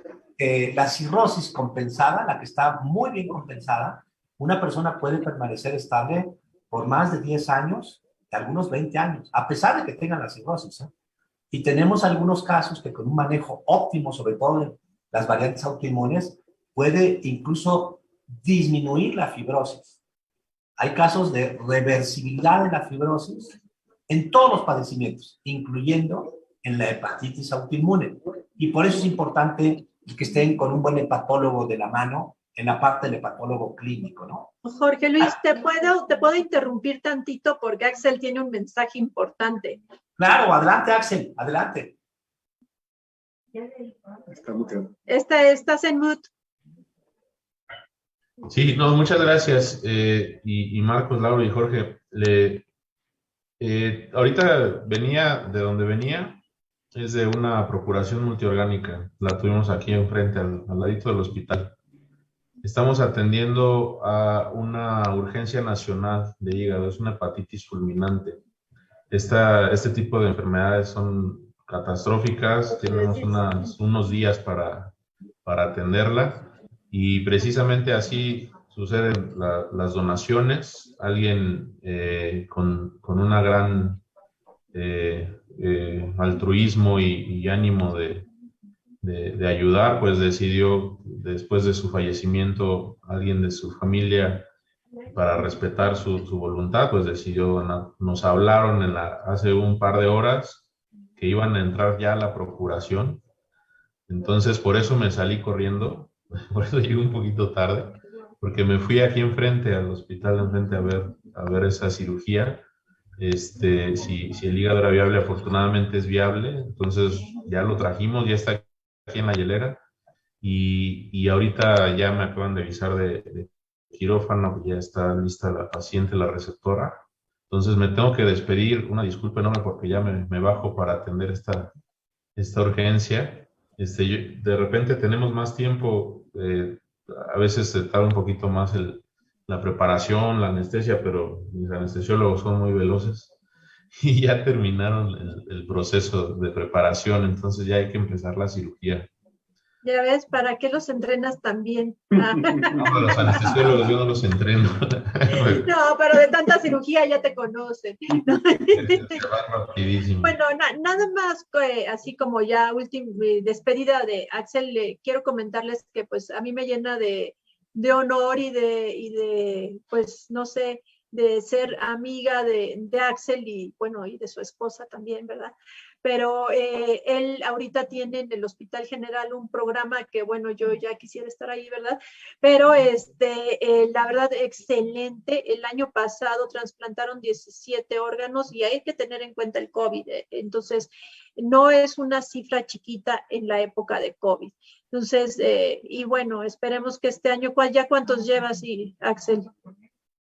la cirrosis compensada, la que está muy bien compensada, una persona puede permanecer estable por más de 10 años, algunos 20 años, a pesar de que tengan la cirrosis, ¿eh? Y tenemos algunos casos que con un manejo óptimo, sobre todo en las variantes autoinmunes, puede incluso disminuir la fibrosis. Hay casos de reversibilidad de la fibrosis en todos los padecimientos, incluyendo en la hepatitis autoinmune. Y por eso es importante que estén con un buen hepatólogo de la mano en la parte del hepatólogo clínico, ¿no? Jorge Luis, ¿te puedo interrumpir tantito? Porque Axel tiene un mensaje importante. Claro, adelante, Axel, adelante. Está muteado. Estás en mute. Sí, no, muchas gracias. Y Marcos, Laura y Jorge, ahorita venía de donde venía, es de una procuración multiorgánica. La tuvimos aquí enfrente, al ladito del hospital. Estamos atendiendo a una urgencia nacional de hígado, es una hepatitis fulminante. Este tipo de enfermedades son catastróficas, tenemos unos días para atenderla y precisamente así suceden las donaciones. Alguien con una gran altruismo y ánimo de ayudar, pues decidió, después de su fallecimiento, alguien de su familia, para respetar su voluntad, pues decidió, nos hablaron hace un par de horas que iban a entrar ya a la procuración. Entonces, por eso me salí corriendo, por eso llegué un poquito tarde, porque me fui aquí enfrente, al hospital de enfrente, a ver esa cirugía. Si el hígado era viable, afortunadamente es viable, entonces ya lo trajimos, ya está aquí en la hielera, y ahorita ya me acaban de avisar de quirófano, ya está lista la paciente, la receptora. Entonces me tengo que despedir, una disculpa enorme porque ya me bajo para atender esta urgencia. De repente tenemos más tiempo, a veces se tarda un poquito más la preparación, la anestesia, pero mis anestesiólogos son muy veloces y ya terminaron el proceso de preparación, entonces ya hay que empezar la cirugía. Ya ves, ¿para qué los entrenas también? No, los anestesiólogos yo no los entreno. No, pero de tanta cirugía ya te conocen. Se va rapidísimo. Bueno, nada más, así como ya última despedida de Axel, quiero comentarles que pues a mí me llena de honor y de, pues no sé, de ser amiga de Axel y bueno, y de su esposa también, ¿verdad? Pero él ahorita tiene en el Hospital General un programa que, bueno, yo ya quisiera estar ahí, ¿verdad? Pero la verdad, excelente. El año pasado trasplantaron 17 órganos y hay que tener en cuenta el COVID. Entonces, no es una cifra chiquita en la época de COVID. Entonces, y bueno, esperemos que este año, ¿cuántos llevas, Axel?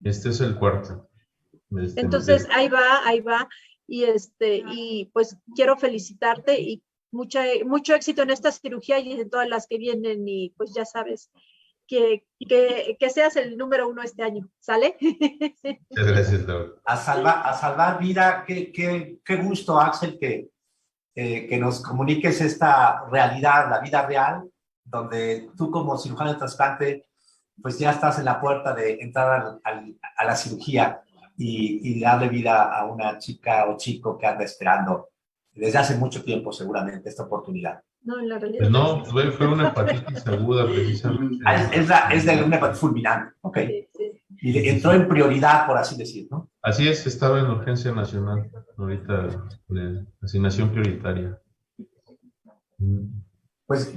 Este es el cuarto. Entonces, ahí va. Y pues quiero felicitarte y mucho éxito en esta cirugía y en todas las que vienen y pues ya sabes que seas el número 1 este año, ¿sale? Muchas gracias, Laura. A salvar vida, qué gusto, Axel, que nos comuniques esta realidad, la vida real, donde tú como cirujano de trasplante, pues ya estás en la puerta de entrar a la cirugía y darle vida a una chica o chico que anda esperando desde hace mucho tiempo seguramente esta oportunidad. No, en la realidad. Pues no, fue una hepatitis aguda precisamente. Es de una hepatitis fulminante, ok. Sí. Y entró en prioridad, por así decir, ¿no? Así es, estaba en urgencia nacional, ahorita de asignación prioritaria. Pues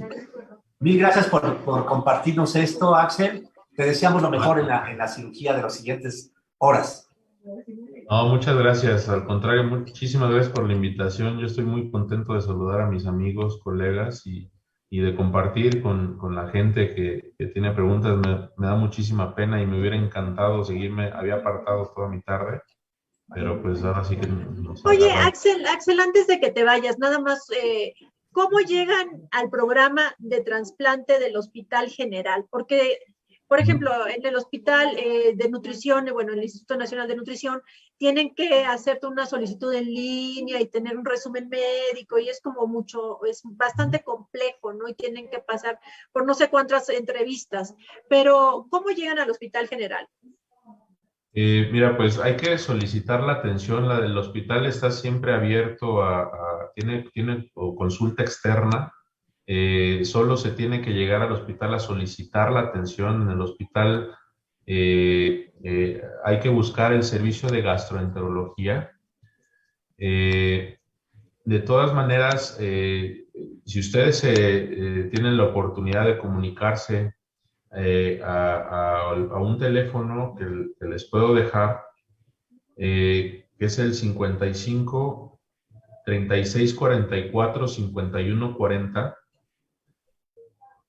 mil gracias por compartirnos esto, Axel. Te deseamos lo mejor en la cirugía de las siguientes horas. No, muchas gracias. Al contrario, muchísimas gracias por la invitación. Yo estoy muy contento de saludar a mis amigos, colegas y de compartir con la gente que tiene preguntas. Me da muchísima pena y me hubiera encantado seguirme. Había apartado toda mi tarde, pero pues ahora sí que nos Oye, agarró. Axel, antes de que te vayas, nada más, ¿cómo llegan al programa de trasplante del Hospital General? Porque, por ejemplo, en el Hospital de Nutrición, bueno, el Instituto Nacional de Nutrición, tienen que hacerte una solicitud en línea y tener un resumen médico y es como es bastante complejo, ¿no? Y tienen que pasar por no sé cuántas entrevistas. Pero, ¿cómo llegan al Hospital General? Mira, pues hay que solicitar la atención. La del hospital está siempre abierto tiene consulta externa. Solo se tiene que llegar al hospital a solicitar la atención. En el hospital hay que buscar el servicio de gastroenterología. De todas maneras, si ustedes tienen la oportunidad de comunicarse a un teléfono que les puedo dejar, que es el 55 36 44 51 40.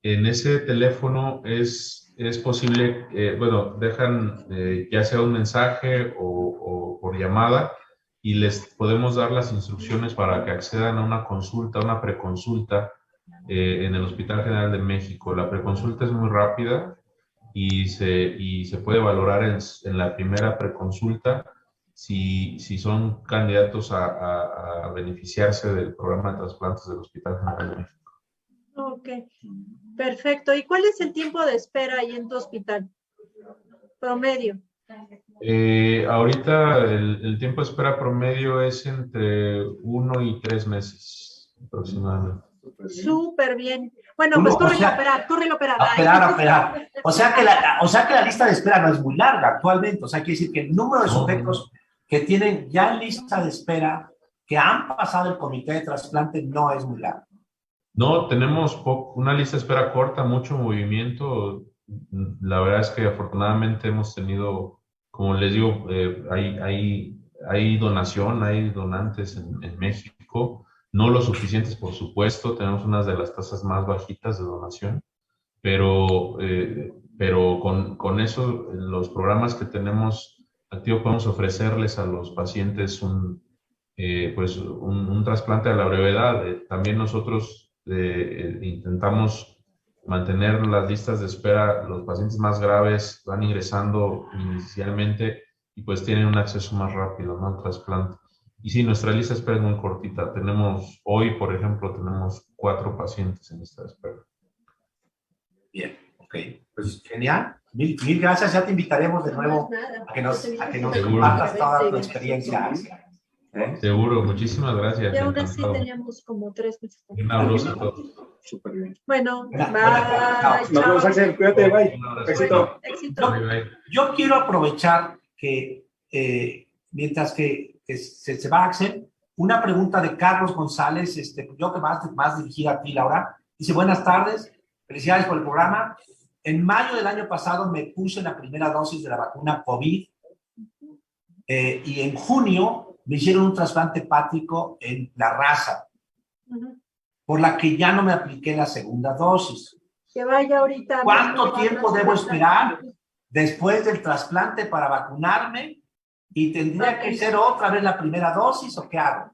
En ese teléfono es posible, bueno, dejan ya sea un mensaje o por llamada y les podemos dar las instrucciones para que accedan a una consulta, una preconsulta en el Hospital General de México. La preconsulta es muy rápida y se puede valorar en la primera preconsulta si son candidatos a beneficiarse del programa de trasplantes del Hospital General de México. Ok, perfecto. ¿Y cuál es el tiempo de espera ahí en tu hospital? Promedio. Ahorita el tiempo de espera promedio es entre 1 y 3 meses aproximadamente. Súper bien. Bueno, pues córrele a operar, córrele a operar. A operar. O sea que la lista de espera no es muy larga actualmente. O sea, quiere decir que el número de sujetos que tienen ya en lista de espera, que han pasado el comité de trasplante, no es muy largo. No, tenemos una lista de espera corta, mucho movimiento. La verdad es que afortunadamente hemos tenido, como les digo, hay donación, hay donantes en México, no lo suficientes, por supuesto, tenemos unas de las tasas más bajitas de donación, pero con eso, los programas que tenemos activos, podemos ofrecerles a los pacientes un trasplante a la brevedad. También nosotros intentamos mantener las listas de espera. Los pacientes más graves van ingresando inicialmente y pues tienen un acceso más rápido, ¿no?, al trasplante. Y sí, nuestra lista de espera es muy cortita. Hoy, por ejemplo, tenemos 4 pacientes en lista de espera. Bien, ok. Pues genial. Mil gracias. Ya te invitaremos de nuevo a que nos compartas toda tu experiencia. Seguro, muchísimas gracias. Y aún así teníamos como 3 meses. Un abrazo a todos. Súper bien. Bueno, bye. Nos vemos, Axel. Cuídate, bye. Éxito. Éxito. Yo quiero aprovechar que mientras que se va Axel, una pregunta de Carlos González, yo que más dirigida a ti, Laura. Dice, buenas tardes, felicidades por el programa. En mayo del año pasado me puse la primera dosis de la vacuna COVID y en junio me hicieron un trasplante hepático en La Raza, por la que ya no me apliqué la segunda dosis. Que vaya ahorita. ¿Cuánto tiempo debo esperar después del trasplante para vacunarme? ¿Y tendría que ser otra vez la primera dosis o qué hago?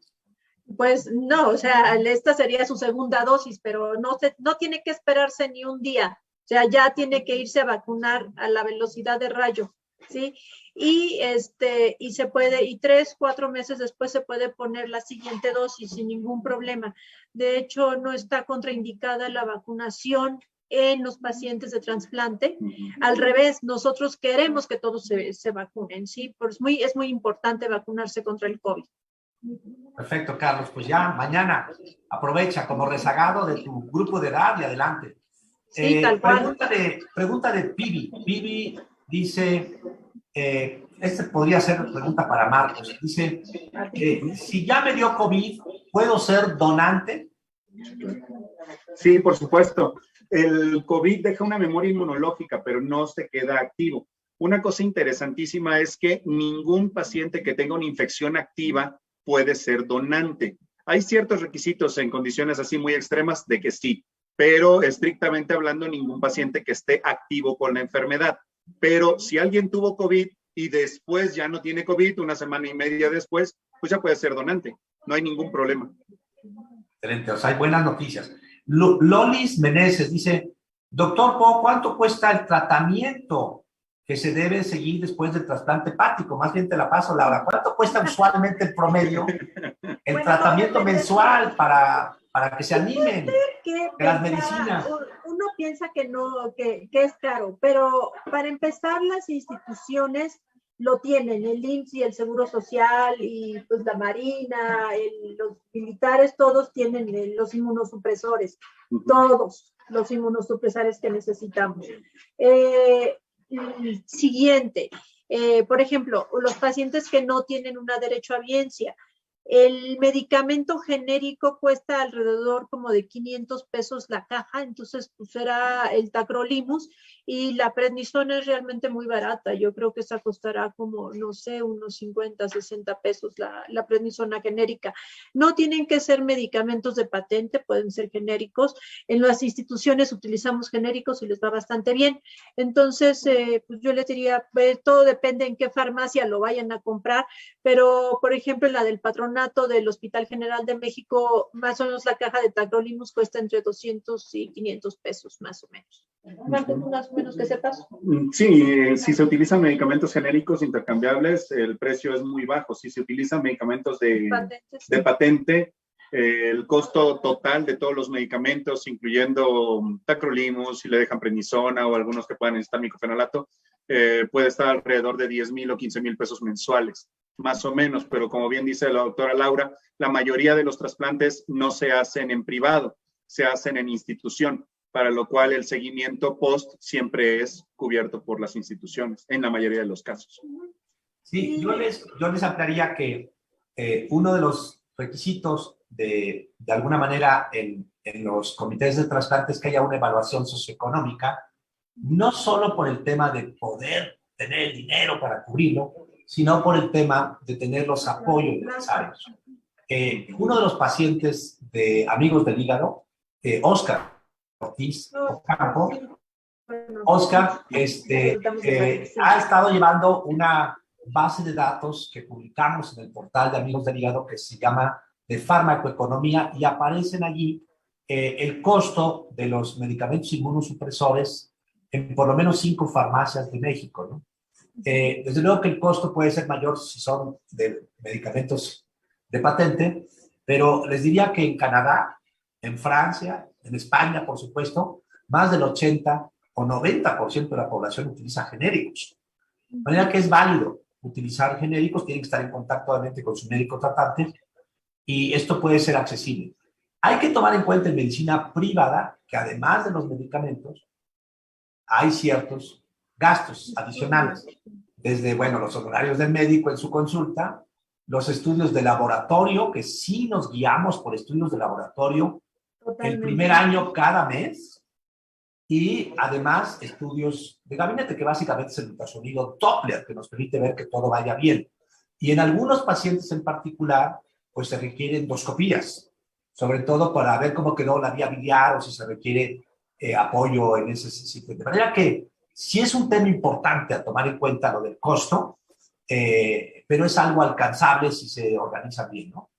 Pues no, o sea, esta sería su segunda dosis, pero no tiene que esperarse ni un día. O sea, ya tiene que irse a vacunar a la velocidad de rayo, ¿sí? Y se puede, y 3, 4 meses después se puede poner la siguiente dosis sin ningún problema. De hecho, no está contraindicada la vacunación en los pacientes de trasplante. Al revés, nosotros queremos que todos se vacunen, ¿sí? Pues es muy importante vacunarse contra el COVID. Perfecto, Carlos. Pues ya mañana aprovecha como rezagado de tu grupo de edad y adelante. Sí, tal cual. Pregunta de Pibi. Pibi dice, podría ser pregunta para Marcos. Dice, si ya me dio COVID, ¿puedo ser donante? Sí, por supuesto. El COVID deja una memoria inmunológica, pero no se queda activo. Una cosa interesantísima es que ningún paciente que tenga una infección activa puede ser donante. Hay ciertos requisitos en condiciones así muy extremas de que sí, pero estrictamente hablando, ningún paciente que esté activo con la enfermedad. Pero si alguien tuvo COVID y después ya no tiene COVID, 1 semana y media después, pues ya puede ser donante. No hay ningún problema. Excelente, o sea, hay buenas noticias. Lolis Meneses dice, doctor Po, ¿cuánto cuesta el tratamiento que se debe seguir después del trasplante hepático? Más bien te la paso, Laura. ¿Cuánto cuesta usualmente el promedio, el tratamiento mensual para que se animen de las medicinas? Uno piensa que no, que es caro, pero para empezar las instituciones lo tienen, el IMSS y el Seguro Social y pues la Marina, los militares, todos tienen los inmunosupresores, todos los inmunosupresores que necesitamos. Siguiente, por ejemplo, los pacientes que no tienen una derechohabiencia. El medicamento genérico cuesta alrededor como de 500 pesos la caja, entonces pues era el tacrolimus, y la prednisona es realmente muy barata. Yo creo que esa costará como, no sé, unos 50, 60 pesos la prednisona genérica. No tienen que ser medicamentos de patente, pueden ser genéricos. En las instituciones utilizamos genéricos y les va bastante bien. Entonces, pues yo les diría, todo depende en qué farmacia lo vayan a comprar, pero por ejemplo, la del patronato del Hospital General de México, más o menos la caja de tacrolimus cuesta entre 200 y 500 pesos, más o menos. Marco, más o menos que sepas. Sí, si se utilizan medicamentos genéricos intercambiables, el precio es muy bajo. Si se utilizan medicamentos de patente, el costo total de todos los medicamentos, incluyendo tacrolimus, si le dejan prednisona o algunos que puedan necesitar miclofenolato, puede estar alrededor de 10,000 o 15,000 pesos mensuales, más o menos. Pero como bien dice la doctora Laura, la mayoría de los trasplantes no se hacen en privado, se hacen en institución, para lo cual el seguimiento post siempre es cubierto por las instituciones, en la mayoría de los casos. Sí, yo les ampliaría que uno de los requisitos de alguna manera en los comités de trasplantes es que haya una evaluación socioeconómica, no solo por el tema de poder tener el dinero para cubrirlo, sino por el tema de tener los apoyos necesarios. Uno de los pacientes de Amigos del Hígado, Oscar Ortiz Ocampo, Oscar ha estado llevando una base de datos que publicamos en el portal de Amigos del Hígado que se llama de farmacoeconomía, y aparecen allí el costo de los medicamentos inmunosupresores en por lo menos 5 farmacias de México, ¿no? Desde luego que el costo puede ser mayor si son de medicamentos de patente, pero les diría que en Canadá, en Francia, en España, por supuesto, más del 80 o 90% de la población utiliza genéricos. De manera que es válido utilizar genéricos, tienen que estar en contacto obviamente con su médico tratante, y esto puede ser accesible. Hay que tomar en cuenta en medicina privada que además de los medicamentos, hay ciertos gastos adicionales, desde, bueno, los honorarios del médico en su consulta, los estudios de laboratorio, que sí nos guiamos por estudios de laboratorio el primer año cada mes, y además estudios de gabinete, que básicamente es el ultrasonido Doppler, que nos permite ver que todo vaya bien. Y en algunos pacientes en particular, pues se requieren endoscopías, sobre todo para ver cómo quedó la vía biliar o si se requiere apoyo en ese sitio. De manera que sí es un tema importante a tomar en cuenta lo del costo, pero es algo alcanzable si se organiza bien, ¿no?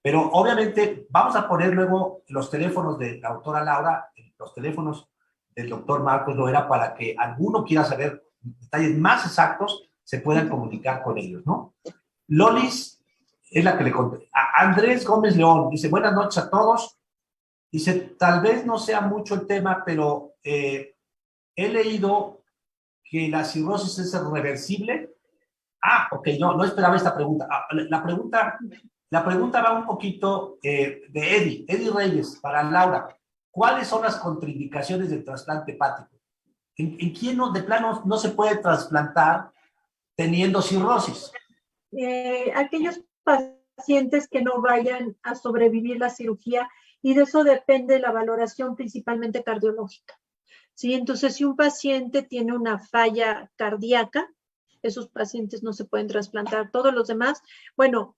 Pero obviamente vamos a poner luego los teléfonos de la doctora Laura, los teléfonos del doctor Marcos Loera, para que alguno quiera saber detalles más exactos, se puedan comunicar con ellos, ¿no? Lolis es la que le conté. Andrés Gómez León dice, buenas noches a todos. Dice, tal vez no sea mucho el tema, pero he leído que la cirrosis es reversible. Ok, no esperaba esta pregunta. La pregunta va un poquito de Eddie Reyes, para Laura. ¿Cuáles son las contraindicaciones del trasplante hepático? ¿En quién de plano no se puede trasplantar teniendo cirrosis? Aquellos pacientes que no vayan a sobrevivir la cirugía, y de eso depende la valoración principalmente cardiológica. ¿Sí? Entonces, si un paciente tiene una falla cardíaca, esos pacientes no se pueden trasplantar. Todos los demás, bueno,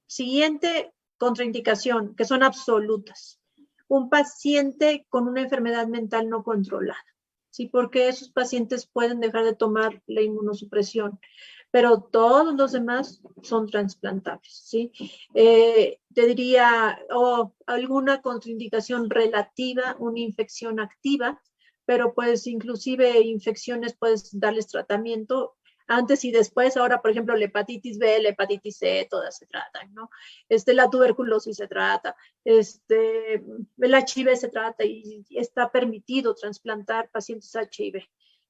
siguiente contraindicación, que son absolutas. Un paciente con una enfermedad mental no controlada, ¿sí? Porque esos pacientes pueden dejar de tomar la inmunosupresión, pero todos los demás son trasplantables, ¿sí? Te diría, alguna contraindicación relativa, una infección activa, pero pues inclusive infecciones puedes darles tratamiento antes y después. Ahora, por ejemplo, la hepatitis B, la hepatitis C, todas se tratan, ¿no? La tuberculosis se trata, el HIV se trata, y está permitido trasplantar pacientes HIV,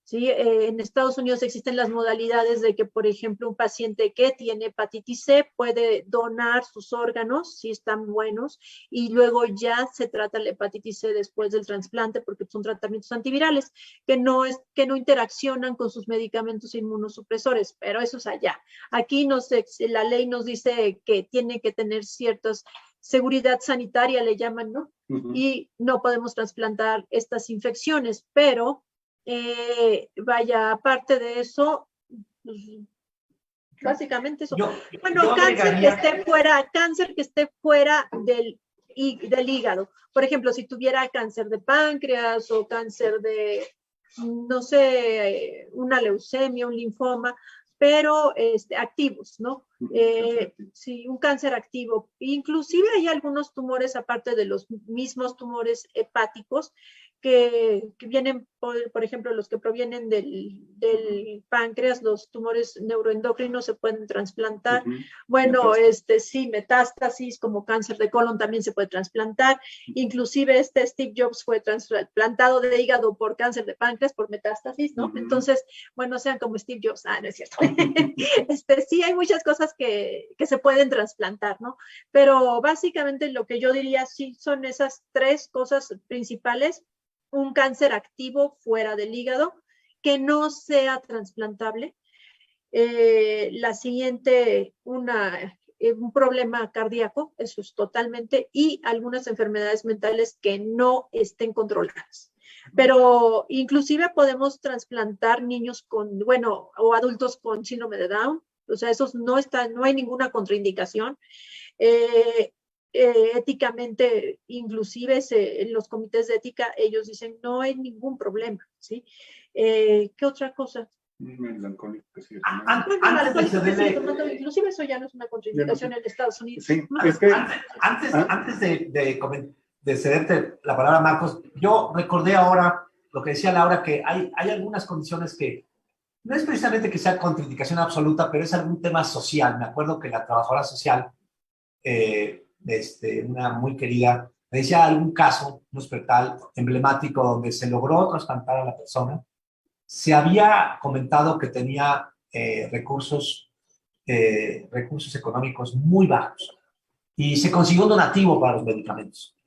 ¿sí? En Estados Unidos existen las modalidades de que, por ejemplo, un paciente que tiene hepatitis C puede donar sus órganos, si están buenos, y luego ya se trata la hepatitis C después del trasplante, porque son tratamientos antivirales que no interaccionan con sus medicamentos inmunosupresores, pero eso es allá. Aquí la ley nos dice que tiene que tener ciertas seguridad sanitaria, le llaman, ¿no? Y no podemos trasplantar estas infecciones, pero vaya, aparte de eso, pues, básicamente eso. Bueno, cáncer que esté fuera del hígado. Por ejemplo, si tuviera cáncer de páncreas o cáncer de, no sé, una leucemia, un linfoma, pero activos, ¿no? Sí, un cáncer activo. Inclusive hay algunos tumores, aparte de los mismos tumores hepáticos, que vienen, por ejemplo, los que provienen del páncreas, los tumores neuroendocrinos se pueden trasplantar. Bueno, sí, metástasis como cáncer de colon también se puede trasplantar. Inclusive Steve Jobs fue trasplantado de hígado por cáncer de páncreas, por metástasis, ¿no? Entonces, bueno, sean como Steve Jobs. No es cierto. Sí, hay muchas cosas que se pueden trasplantar, ¿no? Pero básicamente lo que yo diría sí son esas tres cosas principales. Un cáncer activo fuera del hígado que no sea trasplantable. La siguiente, un problema cardíaco, eso es totalmente, y algunas enfermedades mentales que no estén controladas. Pero inclusive podemos trasplantar niños o adultos con síndrome de Down, o sea, esos no hay ninguna contraindicación. Éticamente, inclusive en los comités de ética, ellos dicen no hay ningún problema, ¿sí? ¿Qué otra cosa? El alcohólico que sigue tomando. Inclusive eso ya no es una contraindicación en Estados Unidos. Sí, es que... Antes de cederte la palabra, Marcos, yo recordé ahora lo que decía Laura, que hay algunas condiciones que no es precisamente que sea contraindicación absoluta, pero es algún tema social. Me acuerdo que la trabajadora social, una muy querida, me decía algún caso, un hospital emblemático donde se logró trasplantar a la persona. Se había comentado que tenía recursos económicos muy bajos y se consiguió un donativo para los medicamentos.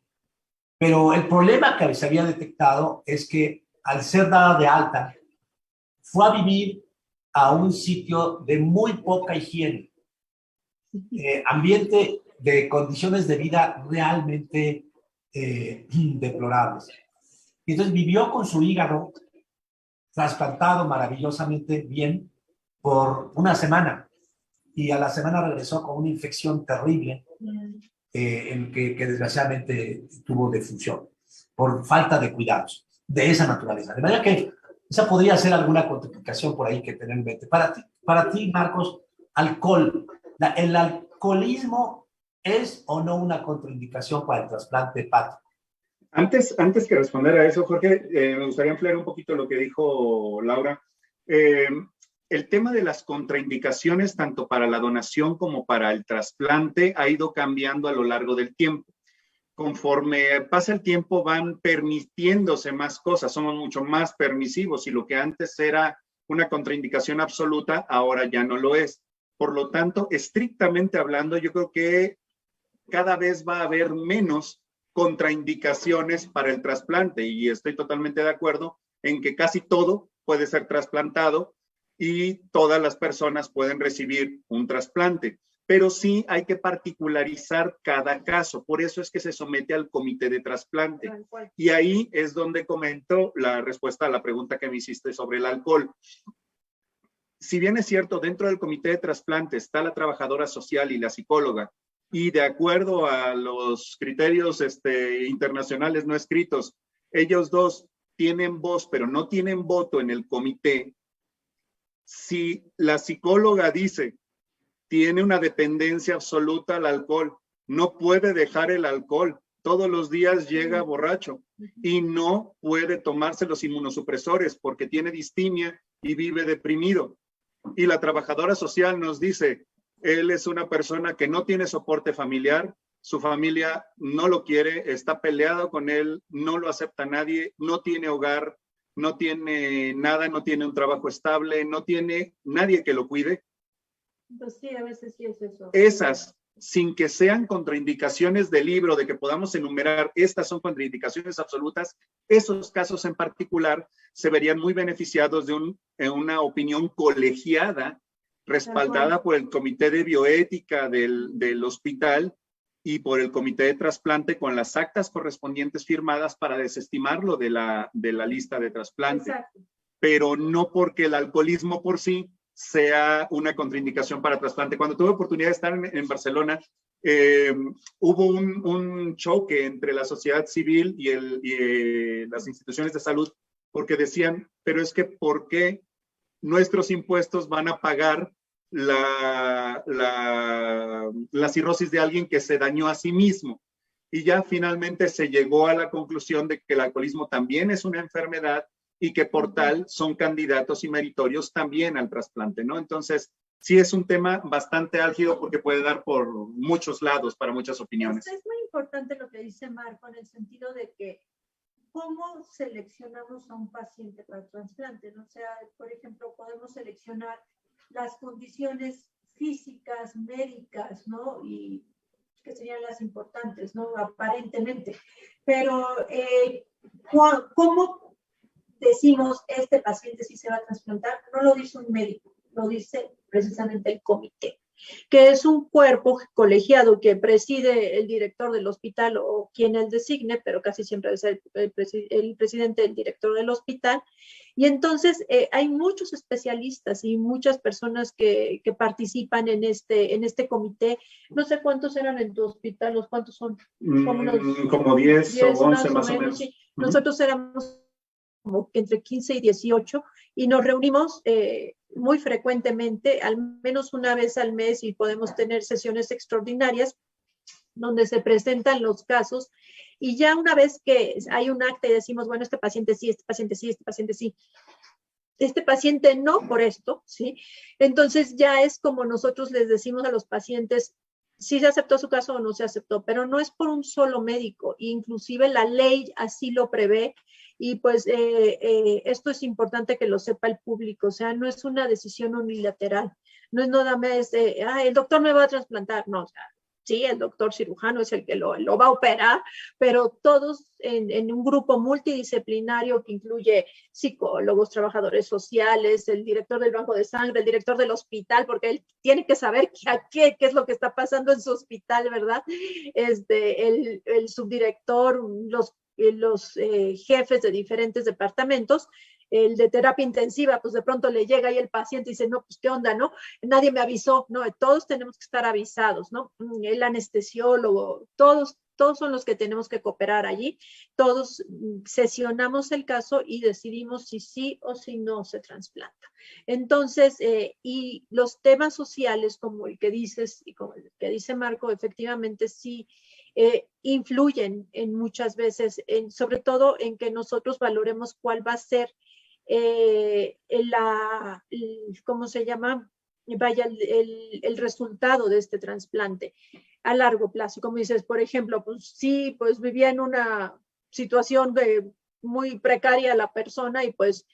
Pero el problema que se había detectado es que al ser dada de alta, fue a vivir a un sitio de muy poca higiene, ambiente de condiciones de vida realmente deplorables. Y entonces vivió con su hígado trasplantado maravillosamente bien por una semana, y a la semana regresó con una infección terrible que desgraciadamente tuvo defunción por falta de cuidados de esa naturaleza. De manera que esa podría ser alguna contraindicación por ahí que tener en mente. Para ti, Marcos, alcohol. ¿El alcoholismo es o no una contraindicación para el trasplante hepático? Antes que responder a eso, Jorge, me gustaría ampliar un poquito lo que dijo Laura. El tema de las contraindicaciones, tanto para la donación como para el trasplante, ha ido cambiando a lo largo del tiempo. Conforme pasa el tiempo, van permitiéndose más cosas, somos mucho más permisivos, y lo que antes era una contraindicación absoluta, ahora ya no lo es. Por lo tanto, estrictamente hablando, yo creo que cada vez va a haber menos contraindicaciones para el trasplante, y estoy totalmente de acuerdo en que casi todo puede ser trasplantado y todas las personas pueden recibir un trasplante, pero sí hay que particularizar cada caso. Por eso es que se somete al comité de trasplante, y ahí es donde comento la respuesta a la pregunta que me hiciste sobre el alcohol. Si bien es cierto, dentro del comité de trasplante está la trabajadora social y la psicóloga, y de acuerdo a los criterios internacionales no escritos, ellos dos tienen voz, pero no tienen voto en el comité. Si la psicóloga dice, tiene una dependencia absoluta al alcohol, no puede dejar el alcohol, todos los días llega borracho y no puede tomarse los inmunosupresores porque tiene distimia y vive deprimido. Y la trabajadora social nos dice, él es una persona que no tiene soporte familiar, su familia no lo quiere, está peleado con él, no lo acepta nadie, no tiene hogar, no tiene nada, no tiene un trabajo estable, no tiene nadie que lo cuide. Pues sí, a veces sí es eso. Esas, sin que sean contraindicaciones del libro, de que podamos enumerar, estas son contraindicaciones absolutas, esos casos en particular se verían muy beneficiados de una opinión colegiada, respaldada por el Comité de Bioética del hospital y por el Comité de Trasplante, con las actas correspondientes firmadas para desestimarlo de la lista de trasplante. Exacto. Pero no porque el alcoholismo por sí sea una contraindicación para trasplante. Cuando tuve oportunidad de estar en Barcelona, hubo un choque entre la sociedad civil y las instituciones de salud, porque decían, pero es que ¿por qué nuestros impuestos van a pagar la cirrosis de alguien que se dañó a sí mismo? Y ya finalmente se llegó a la conclusión de que el alcoholismo también es una enfermedad y que por tal son candidatos y meritorios también al trasplante, ¿no? Entonces, sí es un tema bastante álgido porque puede dar por muchos lados para muchas opiniones. Es muy importante lo que dice Marco en el sentido de que cómo seleccionamos a un paciente para el trasplante, ¿no? O sea, por ejemplo, podemos seleccionar las condiciones físicas, médicas, ¿no? Y que serían las importantes, ¿no? Aparentemente. Pero, ¿cómo decimos este paciente sí se va a trasplantar? No lo dice un médico, lo dice precisamente el comité, que es un cuerpo colegiado que preside el director del hospital o quien él designe, pero casi siempre es el presidente, el director del hospital. Y entonces hay muchos especialistas y muchas personas que participan en este comité. No sé cuántos eran en tu hospital, ¿los cuántos son? Como 10 o 11 más o menos. Sí. Nosotros éramos como entre 15 y 18 y nos reunimos muy frecuentemente, al menos una vez al mes, y podemos tener sesiones extraordinarias donde se presentan los casos, y ya una vez que hay un acta y decimos, bueno, este paciente sí, este paciente sí, este paciente sí, este paciente no por esto, ¿sí? Entonces ya es como nosotros les decimos a los pacientes, si se aceptó su caso o no se aceptó, pero no es por un solo médico, inclusive la ley así lo prevé. Y pues esto es importante que lo sepa el público, o sea, no es una decisión unilateral, no es nada más, el doctor me va a trasplantar, no, o sea, sí, el doctor cirujano es el que lo va a operar, pero todos en un grupo multidisciplinario que incluye psicólogos, trabajadores sociales, el director del banco de sangre, el director del hospital, porque él tiene que saber qué es lo que está pasando en su hospital, ¿verdad? El subdirector, los jefes de diferentes departamentos, el de terapia intensiva, pues de pronto le llega ahí el paciente y dice, no, pues qué onda, ¿no? Nadie me avisó, no, todos tenemos que estar avisados, ¿no? El anestesiólogo, todos son los que tenemos que cooperar allí, todos sesionamos el caso y decidimos si sí o si no se trasplanta. Entonces, y los temas sociales como el que dices y como el que dice Marco, efectivamente sí, influyen en muchas veces, sobre todo en que nosotros valoremos cuál va a ser ¿cómo se llama? Vaya, el resultado de este trasplante a largo plazo. Como dices, por ejemplo, pues sí, pues vivía en una situación muy precaria la persona y pues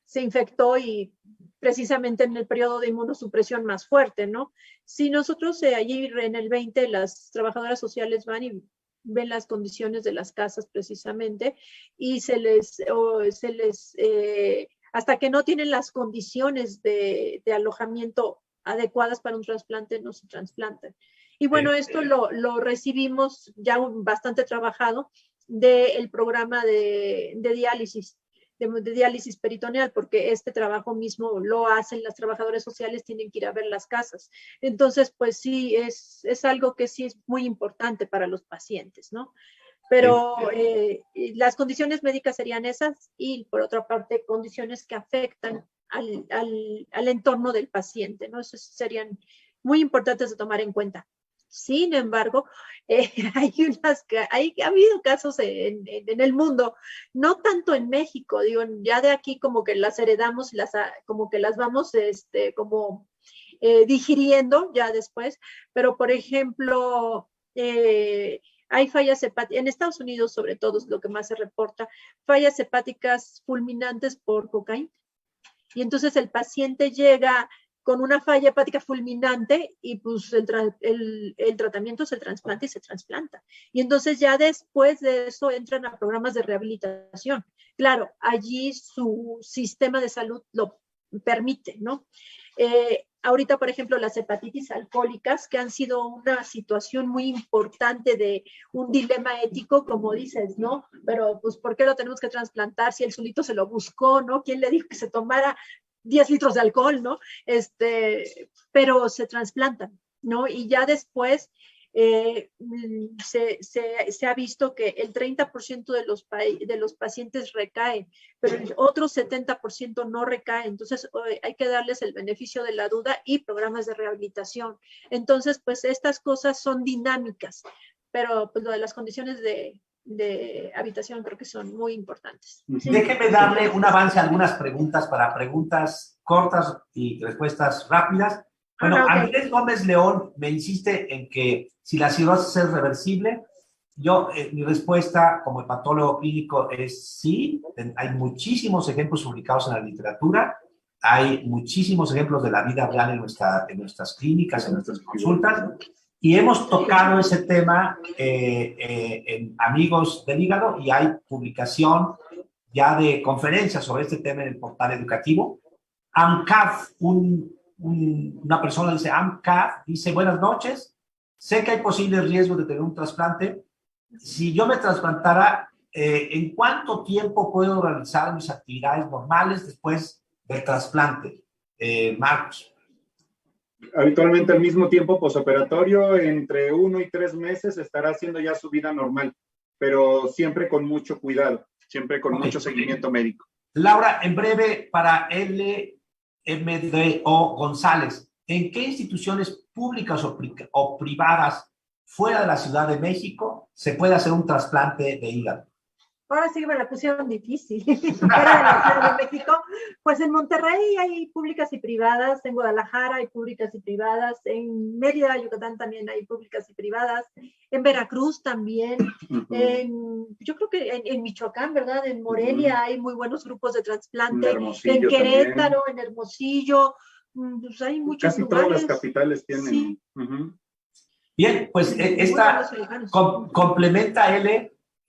se infectó y precisamente en el periodo de inmunosupresión más fuerte, ¿no? Si nosotros allí en el 20 las trabajadoras sociales van y ven las condiciones de las casas precisamente y hasta que no tienen las condiciones de alojamiento adecuadas para un trasplante, no se trasplantan. Y bueno, esto lo recibimos ya bastante trabajado del programa de diálisis, de diálisis peritoneal, porque este trabajo mismo lo hacen las trabajadoras sociales, tienen que ir a ver las casas. Entonces, pues sí, es algo que sí es muy importante para los pacientes, ¿no? Pero las condiciones médicas serían esas y, por otra parte, condiciones que afectan al entorno del paciente, ¿no? Esos serían muy importantes de tomar en cuenta. Sin embargo, ha habido casos en el mundo, no tanto en México, digo, ya de aquí como que las heredamos, como que las vamos digiriendo ya después, pero por ejemplo, hay fallas hepáticas, en Estados Unidos sobre todo es lo que más se reporta, fallas hepáticas fulminantes por cocaína. Y entonces el paciente llega con una falla hepática fulminante y pues el tratamiento es el trasplante y se trasplanta. Y entonces ya después de eso entran a programas de rehabilitación. Claro, allí su sistema de salud lo permite, ¿no? Ahorita, por ejemplo, las hepatitis alcohólicas, que han sido una situación muy importante de un dilema ético, como dices, ¿no? Pero, pues, ¿por qué lo tenemos que trasplantar si él solito se lo buscó, ¿no? ¿Quién le dijo que se tomara 10 litros de alcohol, ¿no? Pero se trasplantan, ¿no? Y ya después se ha visto que el 30% de los pacientes recaen, pero el otro 70% no recae. Entonces hay que darles el beneficio de la duda y programas de rehabilitación. Entonces, pues estas cosas son dinámicas, pero pues lo de las condiciones de habitación creo que son muy importantes. ¿Sí? Déjeme darle un avance a algunas preguntas para preguntas cortas y respuestas rápidas. Bueno, okay. Andrés Gómez León me insiste en que si la cirrosis es reversible, mi respuesta como hepatólogo clínico es sí. Hay muchísimos ejemplos publicados en la literatura, hay muchísimos ejemplos de la vida real en nuestras clínicas, en nuestras consultas, y hemos tocado ese tema en Amigos del Hígado, y hay publicación ya de conferencias sobre este tema en el portal educativo. AMCAF, una persona dice, AMCAF, dice, buenas noches, sé que hay posibles riesgos de tener un trasplante. Si yo me trasplantara, ¿en cuánto tiempo puedo realizar mis actividades normales después del trasplante? Marcos. Habitualmente al mismo tiempo posoperatorio, entre 1 y 3 meses estará haciendo ya su vida normal, pero siempre con mucho cuidado, siempre con mucho seguimiento médico. Laura, en breve, para LMDO González, ¿en qué instituciones públicas o privadas fuera de la Ciudad de México se puede hacer un trasplante de hígado? Ahora sí que me la pusieron difícil. Fuera de la Ciudad de México, pues en Monterrey hay públicas y privadas, en Guadalajara hay públicas y privadas, en Mérida, Yucatán también hay públicas y privadas, en Veracruz también, yo creo que en Michoacán, ¿verdad? En Morelia hay muy buenos grupos de trasplante, en Querétaro, también. En Hermosillo, pues hay muchos Casi lugares. Todas las capitales tienen. Sí. Bien, pues esta complementa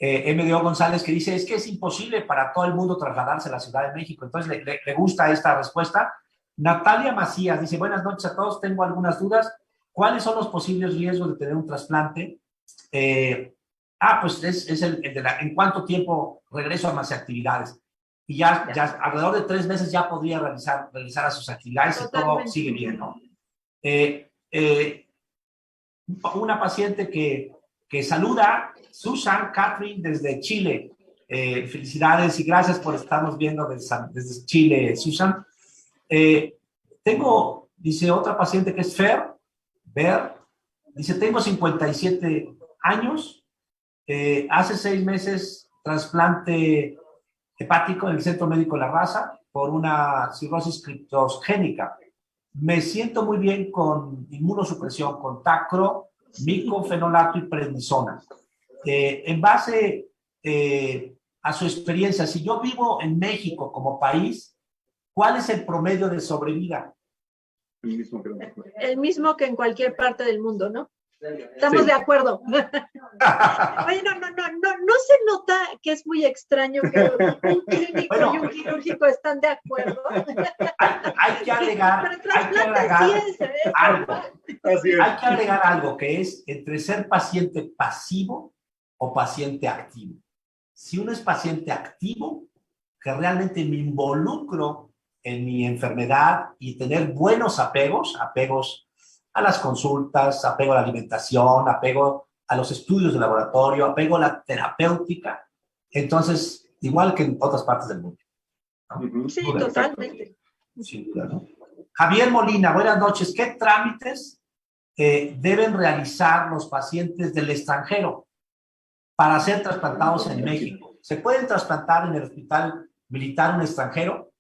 MDO González, que dice, es que es imposible para todo el mundo trasladarse a la Ciudad de México. Entonces le gusta esta respuesta. Natalia Macías dice, buenas noches a todos, tengo algunas dudas. ¿Cuáles son los posibles riesgos de tener un trasplante? Pues es el de en cuánto tiempo regreso a mis actividades. Y ya alrededor de 3 meses ya podría realizar a sus actividades. Totalmente. Y todo sigue bien, ¿no? Una paciente que saluda, Susan Catherine desde Chile. Felicidades y gracias por estarnos viendo desde Chile, Susan. Dice otra paciente que es Fer, dice, tengo 57 años, hace 6 meses trasplante hepático en el Centro Médico La Raza por una cirrosis criptogénica. Me siento muy bien con inmunosupresión, con tacro, micofenolato y prednisona. En base a su experiencia, si yo vivo en México como país, ¿cuál es el promedio de sobrevida? El mismo que en cualquier parte del mundo, ¿no? Estamos de acuerdo. Oye, no se nota que es muy extraño que un clínico y un quirúrgico están de acuerdo. Hay que agregar algo que es entre ser paciente pasivo o paciente activo. Si uno es paciente activo, que realmente me involucro en mi enfermedad y tener buenos apegos a las consultas, apego a la alimentación, apego a los estudios de laboratorio, apego a la terapéutica, entonces, igual que en otras partes del mundo, ¿no? Sí, totalmente. Sin duda, ¿no? Javier Molina, buenas noches. ¿Qué trámites deben realizar los pacientes del extranjero para ser trasplantados en México? ¿Se pueden trasplantar en el hospital militar un extranjero?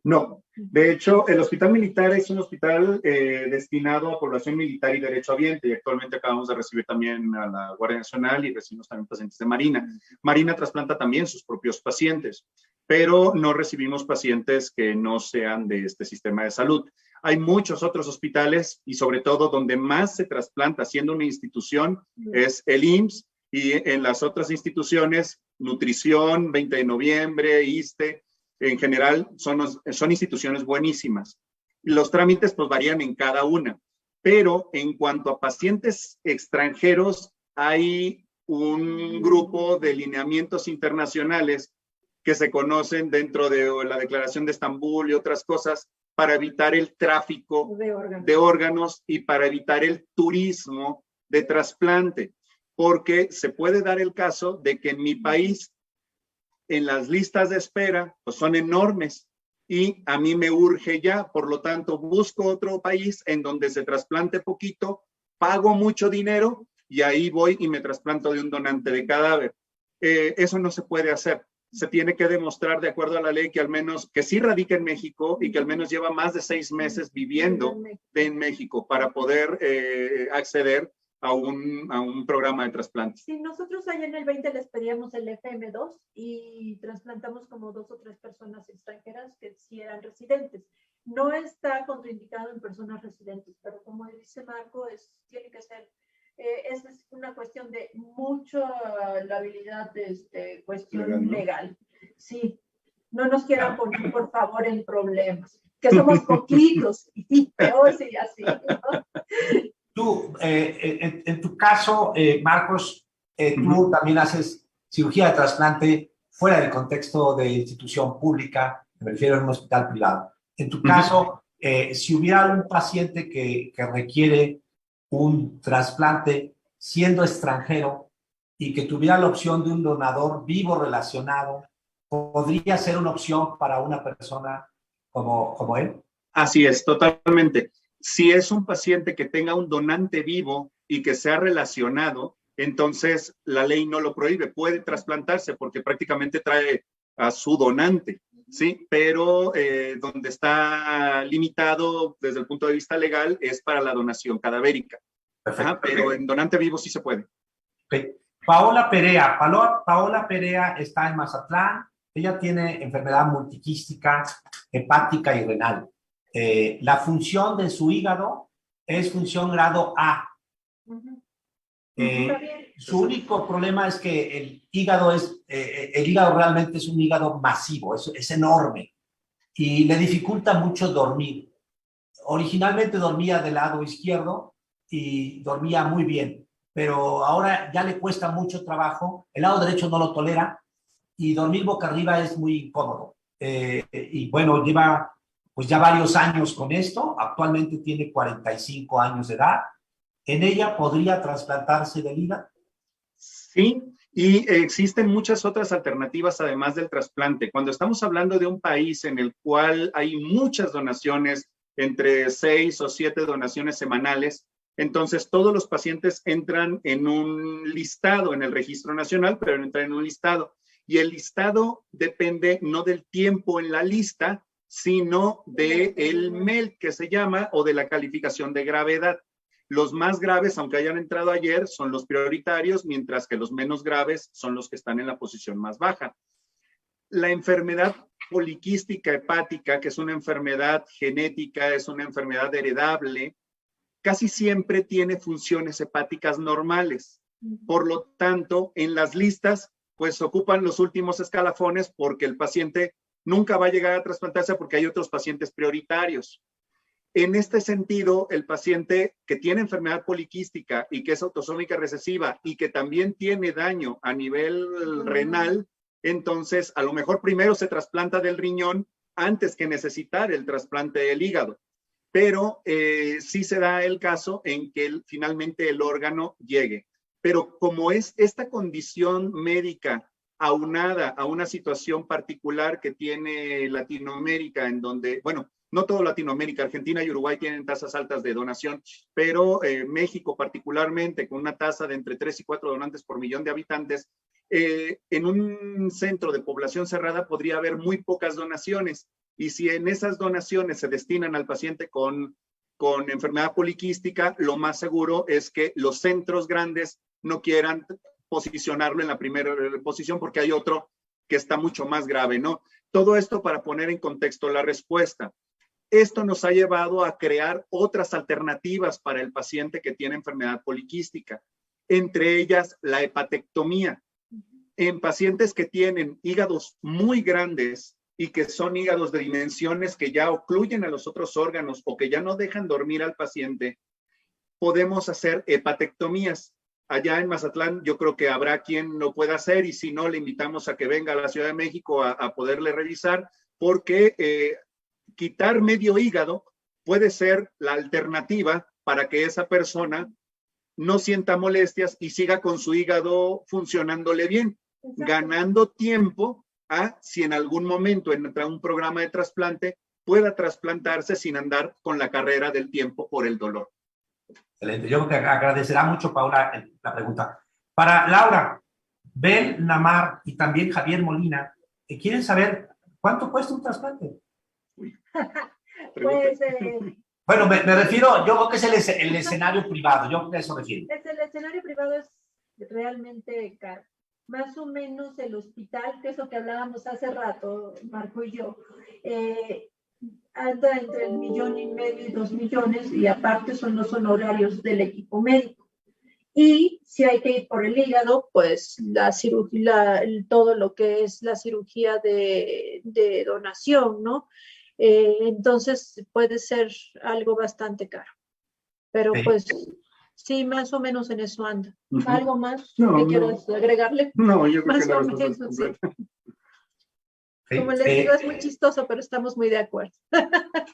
No. De hecho, el Hospital Militar es un hospital destinado a población militar y derechohabiente, y actualmente acabamos de recibir también a la Guardia Nacional y recibimos también pacientes de Marina. Marina trasplanta también sus propios pacientes, pero no recibimos pacientes que no sean de este sistema de salud. Hay muchos otros hospitales y sobre todo donde más se trasplanta siendo una institución es el IMSS, y en las otras instituciones, Nutrición, 20 de noviembre, ISSSTE, en general son instituciones buenísimas. Los trámites pues varían en cada una, pero en cuanto a pacientes extranjeros, hay un grupo de lineamientos internacionales que se conocen dentro de la Declaración de Estambul y otras cosas para evitar el tráfico de órganos y para evitar el turismo de trasplante, porque se puede dar el caso de que en mi país en las listas de espera pues son enormes y a mí me urge ya, por lo tanto busco otro país en donde se trasplante poquito, pago mucho dinero y ahí voy y me trasplanto de un donante de cadáver. Eso no se puede hacer. Se tiene que demostrar de acuerdo a la ley que al menos, que sí radica en México y que al menos lleva más de 6 meses viviendo en México para poder acceder a un programa de trasplante. Sí, nosotros allá en el 20 les pedíamos el FM2 y trasplantamos como 2 o 3 personas extranjeras que sí eran residentes. No está contraindicado en personas residentes, pero como dice Marco, tiene que ser, es una cuestión de mucha labilidad, cuestión legal. Sí, no nos quieran poner, por favor, en problemas, que somos poquitos, y sí, peor sí, así, ¿no? Tú, en tu caso, Marcos, tú también haces cirugía de trasplante fuera del contexto de institución pública, me refiero a un hospital privado. En tu caso, si hubiera un paciente que requiere un trasplante siendo extranjero y que tuviera la opción de un donador vivo relacionado, ¿podría ser una opción para una persona como él? Así es, totalmente. Si es un paciente que tenga un donante vivo y que sea relacionado, entonces la ley no lo prohíbe, puede trasplantarse porque prácticamente trae a su donante, ¿sí? Pero donde está limitado desde el punto de vista legal es para la donación cadavérica. Perfecto. Pero en donante vivo sí se puede. Okay. Paola Perea está en Mazatlán. Ella tiene enfermedad multiquística, hepática y renal. La función de su hígado es función grado A. Su único problema es que el hígado realmente es un hígado masivo, es enorme y le dificulta mucho dormir. Originalmente dormía del lado izquierdo y dormía muy bien, pero ahora ya le cuesta mucho trabajo. El lado derecho no lo tolera y dormir boca arriba es muy incómodo. Y bueno, lleva pues ya varios años con esto. Actualmente tiene 45 años de edad. ¿En ella podría trasplantarse del hígado? Sí, y existen muchas otras alternativas además del trasplante. Cuando estamos hablando de un país en el cual hay muchas donaciones, entre 6 o 7 donaciones semanales, entonces todos los pacientes entran en un listado en el Registro Nacional, pero entran en un listado. Y el listado depende no del tiempo en la lista, sino del MEL, que se llama, o de la calificación de gravedad. Los más graves, aunque hayan entrado ayer, son los prioritarios, mientras que los menos graves son los que están en la posición más baja. La enfermedad poliquística hepática, que es una enfermedad genética, es una enfermedad heredable, casi siempre tiene funciones hepáticas normales. Por lo tanto, en las listas, pues ocupan los últimos escalafones porque el paciente nunca va a llegar a trasplantarse porque hay otros pacientes prioritarios. En este sentido, el paciente que tiene enfermedad poliquística y que es autosómica recesiva y que también tiene daño a nivel renal, entonces a lo mejor primero se trasplanta del riñón antes que necesitar el trasplante del hígado. Pero sí se da el caso en que finalmente el órgano llegue. Pero como es esta condición médica aunada a una situación particular que tiene Latinoamérica, en donde, bueno, no todo Latinoamérica, Argentina y Uruguay tienen tasas altas de donación, pero México particularmente, con una tasa de entre 3 y 4 donantes por millón de habitantes, en un centro de población cerrada podría haber muy pocas donaciones. Y si en esas donaciones se destinan al paciente con enfermedad poliquística, lo más seguro es que los centros grandes no quieran posicionarlo en la primera posición porque hay otro que está mucho más grave, ¿no? Todo esto para poner en contexto la respuesta. Esto nos ha llevado a crear otras alternativas para el paciente que tiene enfermedad poliquística, entre ellas la hepatectomía. En pacientes que tienen hígados muy grandes y que son hígados de dimensiones que ya ocluyen a los otros órganos o que ya no dejan dormir al paciente, podemos hacer hepatectomías. Allá en Mazatlán yo creo que habrá quien lo pueda hacer y si no, le invitamos a que venga a la Ciudad de México a poderle revisar porque quitar medio hígado puede ser la alternativa para que esa persona no sienta molestias y siga con su hígado funcionándole bien, ganando tiempo a si en algún momento entra un programa de trasplante pueda trasplantarse sin andar con la carrera del tiempo por el dolor. Excelente. Yo creo que agradecerá mucho, Paula, la pregunta. Para Laura, Ben Namar y también Javier Molina, quieren saber cuánto cuesta un trasplante. Pues, Bueno, me refiero, yo creo que es el escenario privado, yo creo que a eso me refiero. el escenario privado es realmente caro. Más o menos el hospital, que es lo que hablábamos hace rato, Marco y yo, anda entre 1,5 millones y 2 millones y aparte son los honorarios del equipo médico. Y si hay que ir por el hígado, pues la cirugía, todo lo que es la cirugía de donación, ¿no? Entonces puede ser algo bastante caro. Pero Sí. pues sí, más o menos en eso anda. ¿Algo más No, que quieras agregarle? No, yo creo Más que la o respuesta es menos, sí. completa. Como les digo, es muy chistoso, pero estamos muy de acuerdo.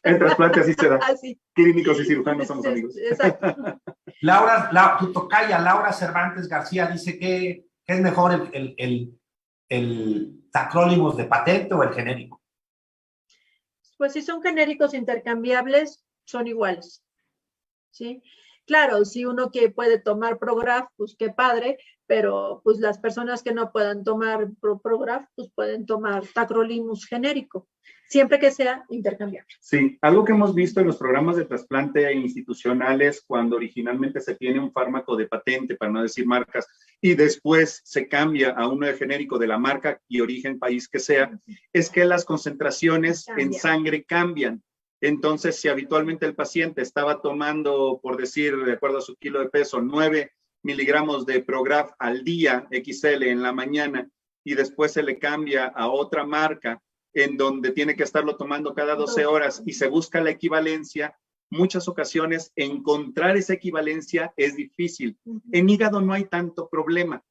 En trasplante así se da. Así. Clínicos y cirujanos somos amigos. Exacto. Laura, tu tocaya, Laura Cervantes García, dice que es mejor el tacrolimus de patente o el genérico. Pues si son genéricos intercambiables, son iguales. ¿Sí? Claro, si uno que puede tomar Prograf, pues qué padre, pero pues las personas que no puedan tomar Prograf, pues pueden tomar tacrolimus genérico, siempre que sea intercambiable. Sí, algo que hemos visto en los programas de trasplante institucionales, cuando originalmente se tiene un fármaco de patente, para no decir marcas, y después se cambia a uno de genérico de la marca y origen país que sea, es que las concentraciones en sangre cambian. Entonces, si habitualmente el paciente estaba tomando, por decir, de acuerdo a su kilo de peso, 9 miligramos de Prograf al día, XL en la mañana, y después se le cambia a otra marca, en donde tiene que estarlo tomando cada 12 horas y se busca la equivalencia, muchas ocasiones encontrar esa equivalencia es difícil. En hígado no hay tanto problema,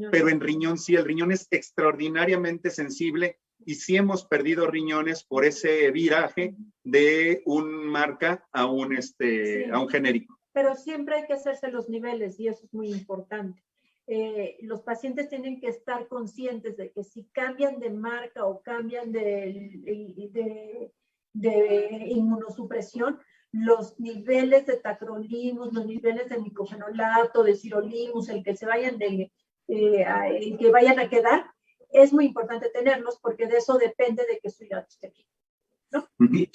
pero en riñón sí. El riñón es extraordinariamente sensible y sí hemos perdido riñones por ese viraje de un marca a un genérico. Pero siempre hay que hacerse los niveles y eso es muy importante. Los pacientes tienen que estar conscientes de que si cambian de marca o cambian de inmunosupresión, los niveles de tacrolimus, los niveles de micofenolato, de sirolimus, el que vayan a quedar, es muy importante tenerlos porque de eso depende de que su hígado esté bien, ¿no? Sí.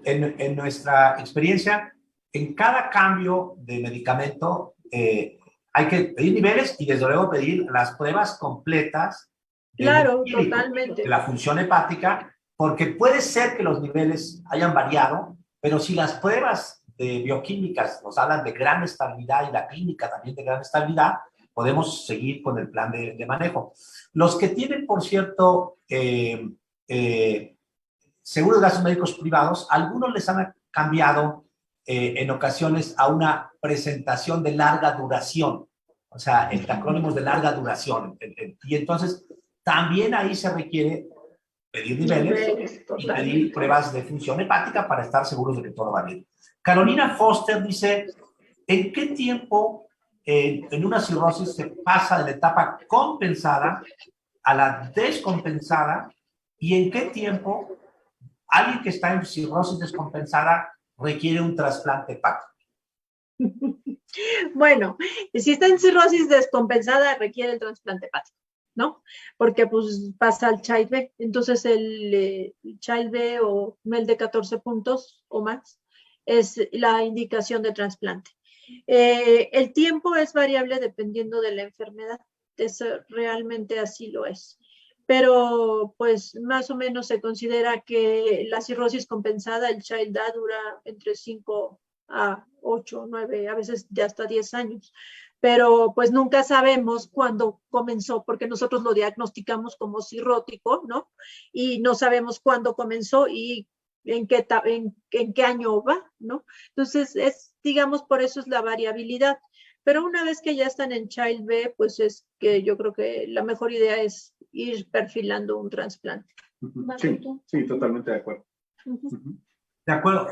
En nuestra experiencia, en cada cambio de medicamento hay que pedir niveles y desde luego pedir las pruebas completas claro, totalmente. de la función hepática, porque puede ser que los niveles hayan variado, pero si las pruebas de bioquímicas nos hablan de gran estabilidad y la clínica también de gran estabilidad, podemos seguir con el plan de manejo. Los que tienen, por cierto, seguros de gastos médicos privados, algunos les han cambiado en ocasiones a una presentación de larga duración, o sea, el tacrolimus de larga duración. Y entonces, también ahí se requiere pedir niveles y pedir pruebas de función hepática para estar seguros de que todo va bien. Carolina Foster dice, ¿en qué tiempo en una cirrosis se pasa de la etapa compensada a la descompensada y en qué tiempo alguien que está en cirrosis descompensada requiere un trasplante hepático? Bueno, si está en cirrosis descompensada, requiere el trasplante hepático. ¿no? Porque pues pasa al Child B. Entonces el Child B o MEL de 14 puntos o más es la indicación de trasplante. El tiempo es variable dependiendo de la enfermedad. Eso realmente así lo es. Pero pues más o menos se considera que la cirrosis compensada, el Child A dura entre 5 a 8, 9, a veces ya hasta 10 años. Pero pues nunca sabemos cuándo comenzó, porque nosotros lo diagnosticamos como cirrótico, ¿no? Y no sabemos cuándo comenzó y en qué año va, ¿no? Entonces, digamos, por eso es la variabilidad. Pero una vez que ya están en Child B, pues es que yo creo que la mejor idea es ir perfilando un trasplante. Sí, sí, totalmente de acuerdo. De acuerdo.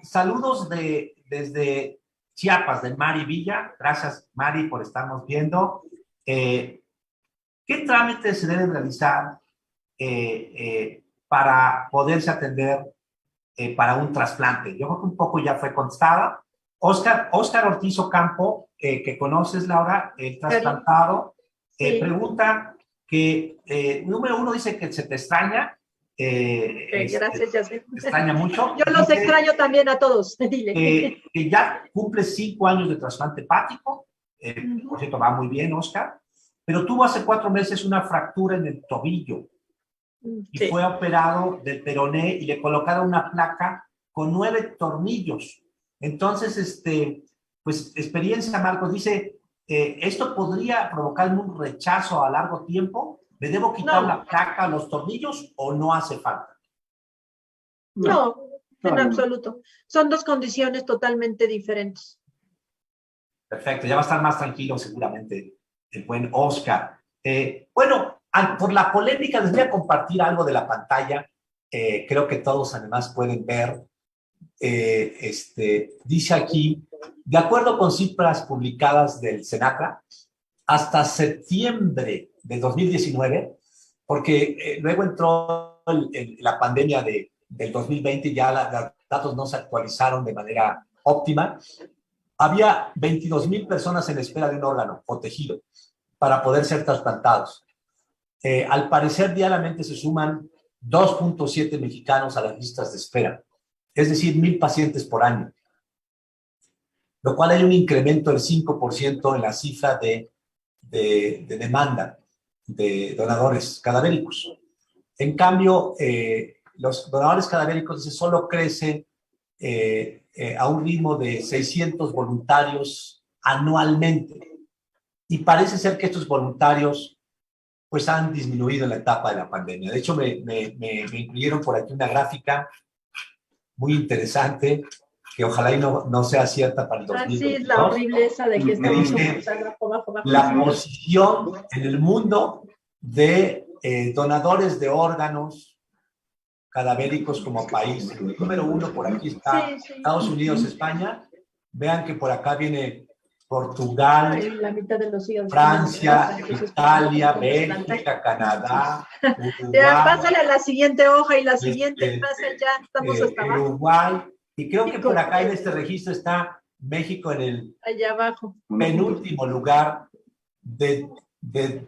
Saludos desde Chiapas, de Mari Villa. Gracias, Mari, por estarnos viendo. ¿Qué trámites se deben realizar para poderse atender para un trasplante? Yo creo que un poco ya fue contestada. Oscar Ortiz Ocampo, que conoces, Laura, el trasplantado, Sí. Pregunta que, número uno, dice que se te extraña. Gracias, Yasmin. Te extraña mucho. Yo los Dice extraño también a todos. Dile. que ya cumple 5 años de trasplante hepático. Por cierto, va muy bien, Oscar. Pero tuvo hace 4 meses una fractura en el tobillo y Sí. fue operado del peroné y le colocaron una placa con 9 tornillos. Entonces, pues, experiencia, Marcos, dice, ¿esto podría provocarme un rechazo a largo tiempo? ¿Le debo quitar la placa a los tornillos o no hace falta? No, en absoluto. Son dos condiciones totalmente diferentes. Perfecto, ya va a estar más tranquilo seguramente el buen Oscar. Bueno, por la polémica les voy a compartir algo de la pantalla. Creo que todos además pueden ver. Dice aquí, de acuerdo con cifras publicadas del Senatra, hasta septiembre de 2019, porque luego entró la pandemia del 2020 y ya los datos no se actualizaron de manera óptima, había 22,000 personas en espera de un órgano o tejido para poder ser trasplantados. Al parecer, diariamente se suman 2.7 mexicanos a las listas de espera, es decir, 1,000 pacientes por año, lo cual hay un incremento del 5% en la cifra de demanda de donadores cadavéricos. En cambio, los donadores cadavéricos solo crecen a un ritmo de 600 voluntarios anualmente. Y parece ser que estos voluntarios pues han disminuido en la etapa de la pandemia. De hecho, me incluyeron por aquí una gráfica muy interesante que ojalá y no sea cierta para el 2022. Así es la horrible esa de que estamos bajo. La posición en el mundo de donadores de órganos cadavéricos como país. El número 1 por aquí está Estados Unidos, España. Vean que por acá viene Portugal, la mitad de los Francia, Italia, Bélgica, Canadá, Uruguay. Pásale a la siguiente hoja y la siguiente, pasa ya, estamos hasta abajo. Uruguay, y creo que por acá en este registro está México en el allá abajo. penúltimo lugar de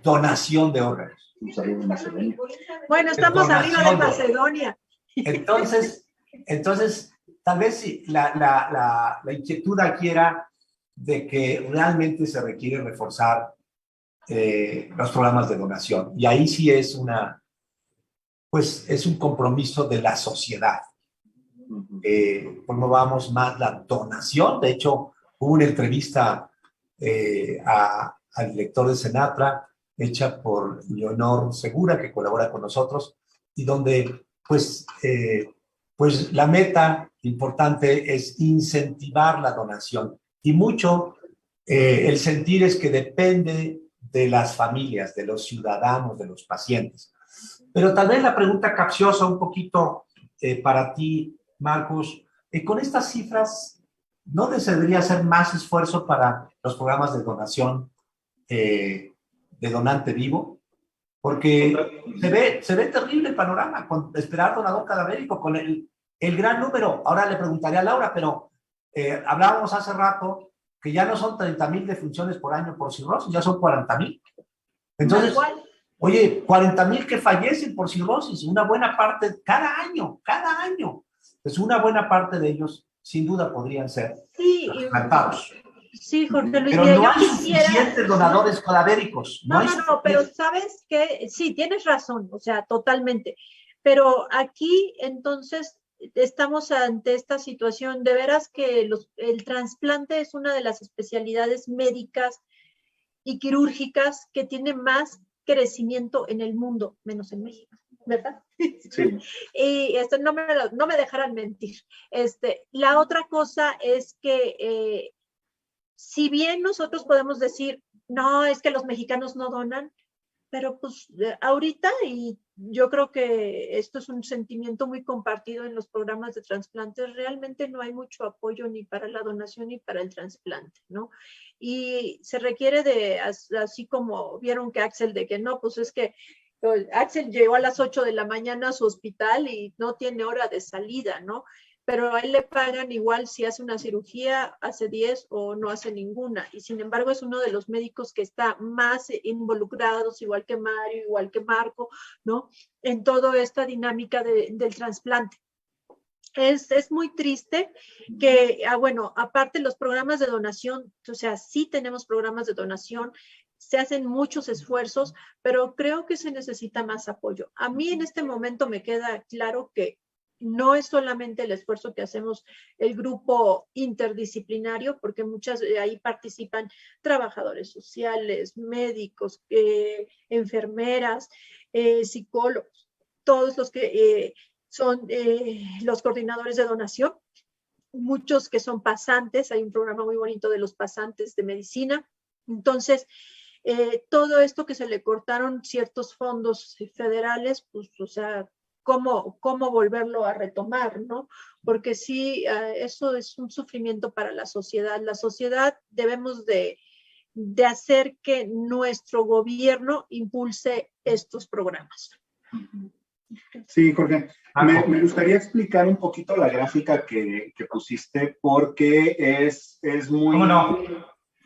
donación de órganos. Bueno, estamos arriba de Macedonia. Entonces, tal vez la inquietud aquí era de que realmente se requiere reforzar los programas de donación. Y ahí sí es es un compromiso de la sociedad. Promovamos más la donación. De hecho, hubo una entrevista al director de Senatra, hecha por Leonor Segura, que colabora con nosotros, y donde pues la meta importante es incentivar la donación. Y mucho el sentir es que depende de las familias, de los ciudadanos, de los pacientes. Pero tal vez la pregunta capciosa un poquito para ti, Marcos, con estas cifras, ¿no debería hacer más esfuerzo para los programas de donación de donante vivo? Porque se ve terrible el panorama con esperar donador cadavérico, con el gran número. Ahora le preguntaré a Laura, pero hablábamos hace rato que ya no son 30,000 defunciones por año por cirrosis, ya son 40,000. Entonces, Oye, 40,000 que fallecen por cirrosis, una buena parte, cada año. Pues una buena parte de ellos, sin duda, podrían ser Sí, trasplantados. sí, Jorge Luis, Pero mira, no yo hay quisiera... suficientes donadores cadavéricos. No, hay no, no, pero ¿sabes qué? Sí, tienes razón, o sea, totalmente. Pero aquí, entonces, estamos ante esta situación. De veras que el trasplante es una de las especialidades médicas y quirúrgicas que tiene más crecimiento en el mundo, menos en México, ¿verdad? Sí. Y no me dejarán mentir. La otra cosa es que si bien nosotros podemos decir, no, es que los mexicanos no donan, pero pues ahorita, y yo creo que esto es un sentimiento muy compartido en los programas de trasplantes, realmente no hay mucho apoyo ni para la donación ni para el trasplante, ¿no? Y se requiere de, así como vieron que Axel, de que no, pues es que Axel llegó a las 8 de la mañana a su hospital y no tiene hora de salida, ¿no? Pero a él le pagan igual si hace una cirugía, hace 10 o no hace ninguna. Y sin embargo es uno de los médicos que está más involucrados, igual que Mario, igual que Marco, ¿no? En toda esta dinámica del trasplante. Es muy triste que, bueno, aparte los programas de donación, o sea, sí tenemos programas de donación, se hacen muchos esfuerzos, pero creo que se necesita más apoyo. A mí en este momento me queda claro que no es solamente el esfuerzo que hacemos el grupo interdisciplinario, porque ahí participan trabajadores sociales, médicos, enfermeras, psicólogos, todos los que son los coordinadores de donación, muchos que son pasantes, hay un programa muy bonito de los pasantes de medicina. Entonces, todo esto que se le cortaron ciertos fondos federales, pues, o sea, ¿cómo volverlo a retomar, no? Porque sí, eso es un sufrimiento para la sociedad. La sociedad debemos de hacer que nuestro gobierno impulse estos programas. Sí, Jorge. Me gustaría explicar un poquito la gráfica que pusiste porque es muy... ¿Cómo no?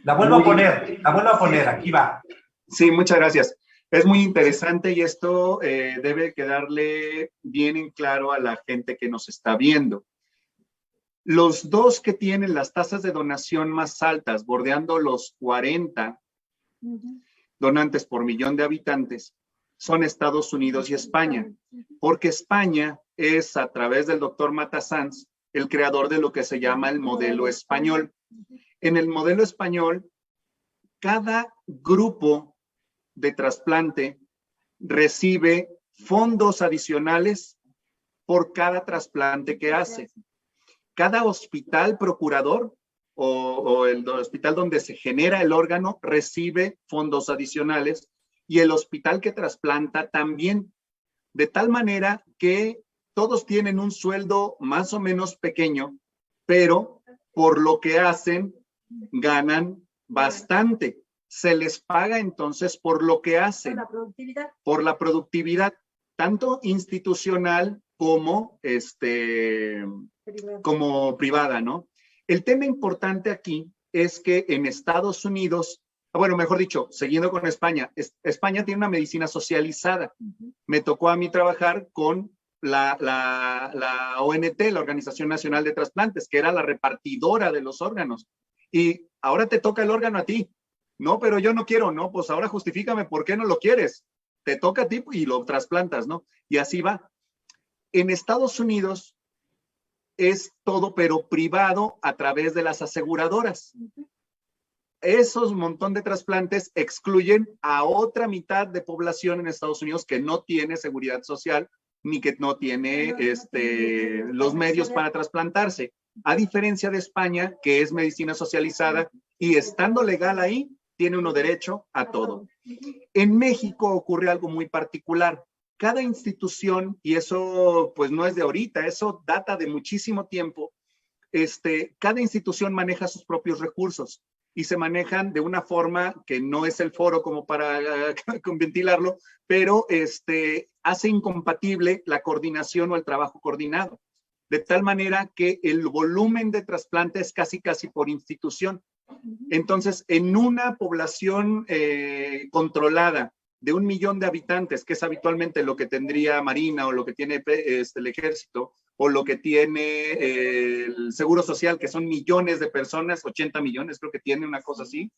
La vuelvo a poner, aquí va. Sí, muchas gracias. Es muy interesante y esto debe quedarle bien en claro a la gente que nos está viendo. Los dos que tienen las tasas de donación más altas, bordeando los 40 donantes por millón de habitantes, son Estados Unidos y España, porque España es, a través del doctor Mata Sanz, el creador de lo que se llama el modelo español. En el modelo español, cada grupo de trasplante recibe fondos adicionales por cada trasplante que hace. Cada hospital procurador o el hospital donde se genera el órgano recibe fondos adicionales y el hospital que trasplanta también, de tal manera que todos tienen un sueldo más o menos pequeño, pero por lo que hacen ganan bastante. Se les paga entonces por lo que hacen. Por la productividad, tanto institucional como, como privada, ¿no? El tema importante aquí es que en Estados Unidos, bueno, mejor dicho, siguiendo con España, España tiene una medicina socializada. Me tocó a mí trabajar con la ONT, la Organización Nacional de Trasplantes, que era la repartidora de los órganos. Y ahora te toca el órgano a ti. No, pero yo no quiero, no, pues ahora justifícame por qué no lo quieres. Te toca a ti y lo trasplantas, ¿no? Y así va. En Estados Unidos es todo, pero privado a través de las aseguradoras. Esos montón de trasplantes excluyen a otra mitad de población en Estados Unidos que no tiene seguridad social ni que no tiene los medios para trasplantarse. A diferencia de España, que es medicina socializada y estando legal ahí, tiene uno derecho a todo. En México ocurre algo muy particular. Cada institución, y eso pues no es de ahorita, eso data de muchísimo tiempo, cada institución maneja sus propios recursos y se manejan de una forma que no es el foro como para ventilarlo, pero hace incompatible la coordinación o el trabajo coordinado, de tal manera que el volumen de trasplante es casi por institución. Entonces, en una población controlada de 1 millón de habitantes, que es habitualmente lo que tendría Marina o lo que tiene el Ejército o lo que tiene el Seguro Social, que son millones de personas, 80 millones creo que tiene, una cosa así.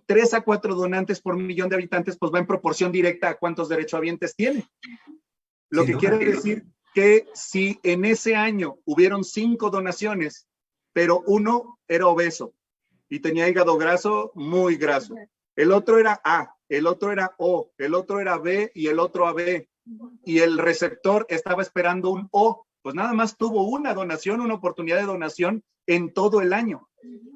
3 a 4 donantes por 1 millón de habitantes, pues va en proporción directa a cuántos derechohabientes tiene. Lo que quiere decir que si en ese año hubieron 5 donaciones, pero uno era obeso y tenía hígado graso, muy graso. El otro era A, el otro era O, el otro era B y el otro AB. Y el receptor estaba esperando un O. Pues nada más tuvo una donación, una oportunidad de donación en todo el año.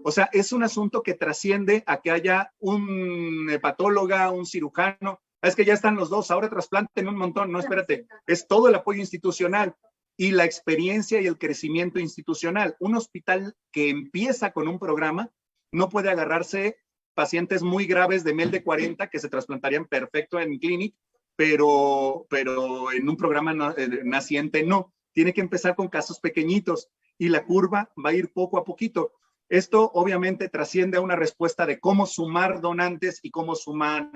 O sea, es un asunto que trasciende a que haya un hepatóloga, un cirujano. Es que ya están los dos, ahora trasplanten un montón. No, espérate, es todo el apoyo institucional y la experiencia y el crecimiento institucional. Un hospital que empieza con un programa no puede agarrarse pacientes muy graves de MEL de 40 que se trasplantarían perfecto en Clinic, pero en un programa naciente no. Tiene que empezar con casos pequeñitos y la curva va a ir poco a poquito. Esto obviamente trasciende a una respuesta de cómo sumar donantes y cómo sumar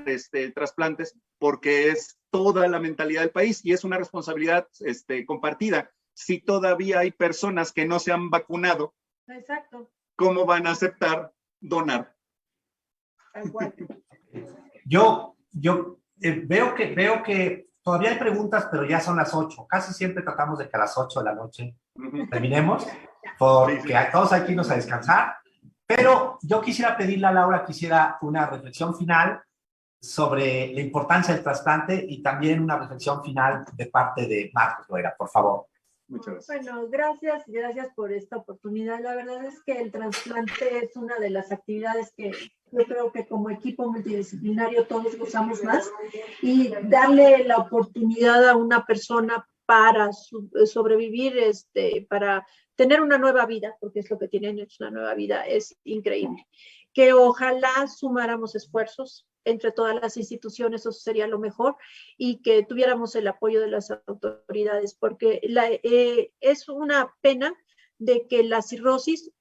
trasplantes, porque es toda la mentalidad del país y es una responsabilidad compartida. Si todavía hay personas que no se han vacunado, exacto, ¿cómo van a aceptar donar? Yo veo que todavía hay preguntas, pero ya son las 8. Casi siempre tratamos de que a las 8 de la noche terminemos, porque todos hay que irnos a descansar. Pero yo quisiera pedirle a Laura que hiciera una reflexión final sobre la importancia del trasplante y también una reflexión final de parte de Marcos Loera, por favor. Muchas gracias. Bueno, gracias por esta oportunidad. La verdad es que el trasplante es una de las actividades que yo creo que como equipo multidisciplinario todos gozamos más, y darle la oportunidad a una persona para sobrevivir, para tener una nueva vida, porque es lo que tienen, es una nueva vida, es increíble. Que ojalá sumáramos esfuerzos entre todas las instituciones, eso sería lo mejor, y que tuviéramos el apoyo de las autoridades, porque es una pena de que la cirrosis,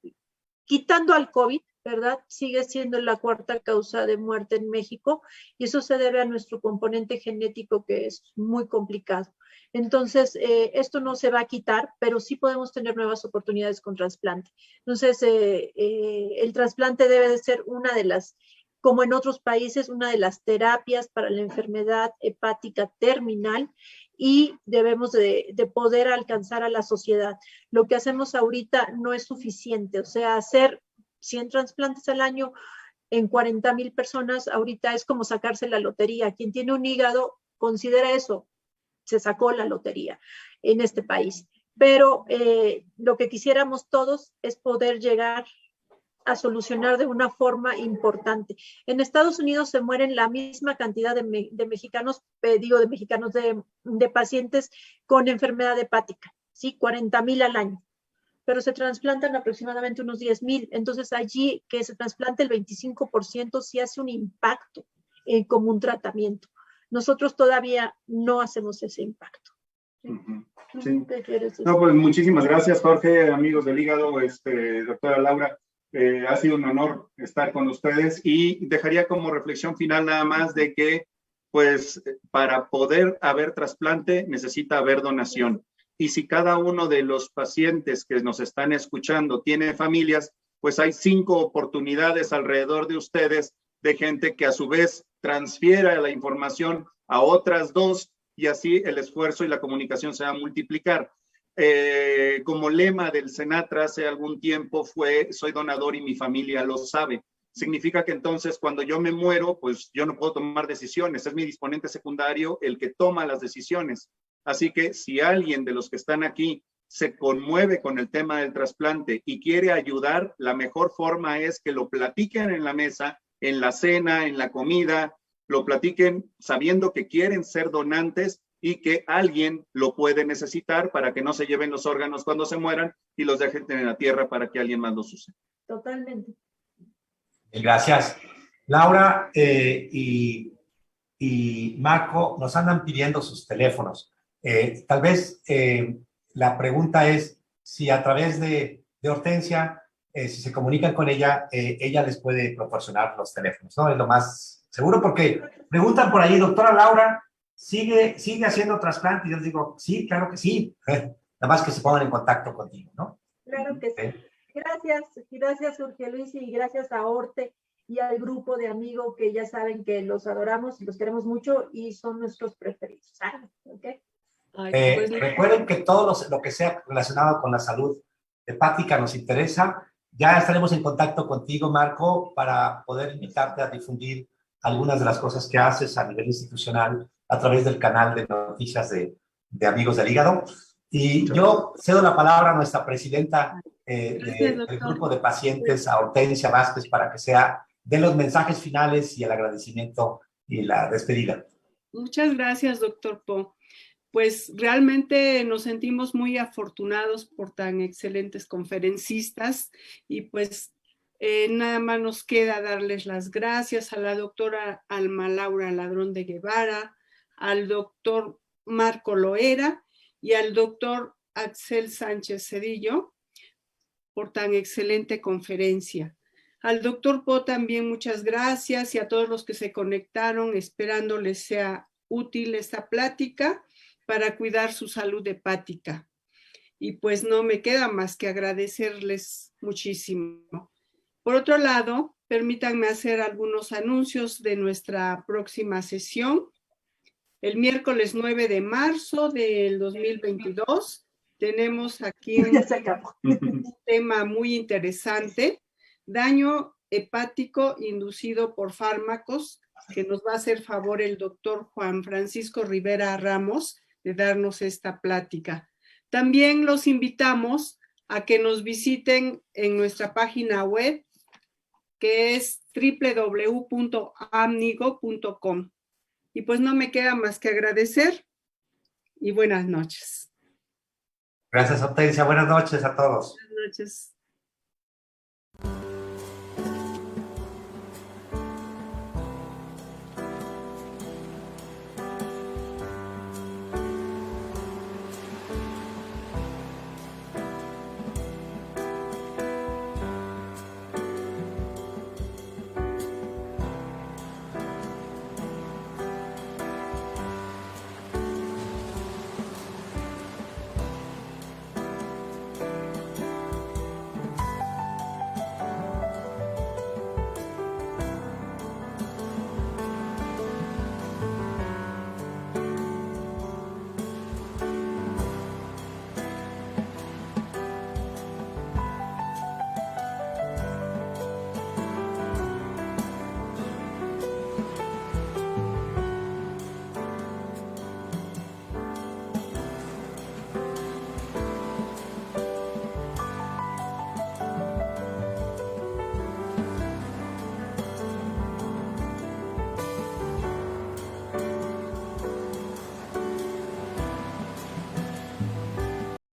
quitando al COVID, ¿verdad?, sigue siendo la 4ª causa de muerte en México, y eso se debe a nuestro componente genético, que es muy complicado. Entonces, esto no se va a quitar, pero sí podemos tener nuevas oportunidades con trasplante. Entonces, el trasplante debe de ser una de las, como en otros países, una de las terapias para la enfermedad hepática terminal, y debemos de poder alcanzar a la sociedad. Lo que hacemos ahorita no es suficiente, o sea, hacer 100 trasplantes al año en 40,000 personas, ahorita es como sacarse la lotería. Quien tiene un hígado, considera eso, se sacó la lotería en este país. Pero lo que quisiéramos todos es poder llegar a solucionar de una forma importante. En Estados Unidos se mueren la misma cantidad de mexicanos, de pacientes con enfermedad hepática, ¿sí? 40,000 al año, pero se trasplantan aproximadamente unos 10,000. Entonces allí que se trasplante el 25% sí hace un impacto como un tratamiento. Nosotros todavía no hacemos ese impacto. Sí. No, pues muchísimas gracias, Jorge, amigos del hígado, doctora Laura. Ha sido un honor estar con ustedes, y dejaría como reflexión final nada más de que, pues, para poder haber trasplante necesita haber donación. Y si cada uno de los pacientes que nos están escuchando tiene familias, pues hay 5 oportunidades alrededor de ustedes de gente que a su vez transfiera la información a otras 2, y así el esfuerzo y la comunicación se va a multiplicar. Como lema del Senatra hace algún tiempo fue: soy donador y mi familia lo sabe. Significa que entonces cuando yo me muero, pues yo no puedo tomar decisiones, es mi disponente secundario el que toma las decisiones. Así que si alguien de los que están aquí se conmueve con el tema del trasplante y quiere ayudar, la mejor forma es que lo platiquen en la mesa, en la cena, en la comida, lo platiquen sabiendo que quieren ser donantes y que alguien lo puede necesitar para que no se lleven los órganos cuando se mueran y los dejen en la tierra para que alguien más los use. Totalmente. Gracias. Laura y Marco nos andan pidiendo sus teléfonos. Tal vez la pregunta es si a través de Hortensia, si se comunican con ella, ella les puede proporcionar los teléfonos, ¿no? Es lo más Seguro, porque preguntan por ahí, doctora Laura, ¿sigue haciendo trasplante? Y yo les digo, sí, claro que sí. Nada más que se pongan en contacto contigo, ¿no? Claro que sí. Gracias Jorge Luis y gracias a Orte y al grupo de amigos que ya saben que los adoramos y los queremos mucho y son nuestros preferidos. ¿Okay? Pues, recuerden que todo lo que sea relacionado con la salud hepática nos interesa. Ya estaremos en contacto contigo, Marco, para poder invitarte a difundir algunas de las cosas que haces a nivel institucional a través del canal de noticias de Amigos del Hígado. Y yo cedo la palabra a nuestra presidenta del grupo de pacientes, a Hortensia Vázquez, para que sea de los mensajes finales y el agradecimiento y la despedida. muchas gracias, doctor Po. Pues realmente nos sentimos muy afortunados por tan excelentes conferencistas y pues nada más nos queda darles las gracias a la doctora Alma Laura Ladrón de Guevara, al doctor Marco Loera y al doctor Axel Sánchez Cedillo por tan excelente conferencia. Al doctor Po también muchas gracias y a todos los que se conectaron, esperando les sea útil esta plática para cuidar su salud hepática. Y pues no me queda más que agradecerles muchísimo. Por otro lado, permítanme hacer algunos anuncios de nuestra próxima sesión. El miércoles 9 de marzo del 2022 tenemos aquí un tema muy interesante, daño hepático inducido por fármacos, que nos va a hacer favor el doctor Juan Francisco Rivera Ramos de darnos esta plática. También los invitamos a que nos visiten en nuestra página web, que es www.amnigo.com. Y pues no me queda más que agradecer y buenas noches. Gracias, Hortensia. Buenas noches a todos. Buenas noches.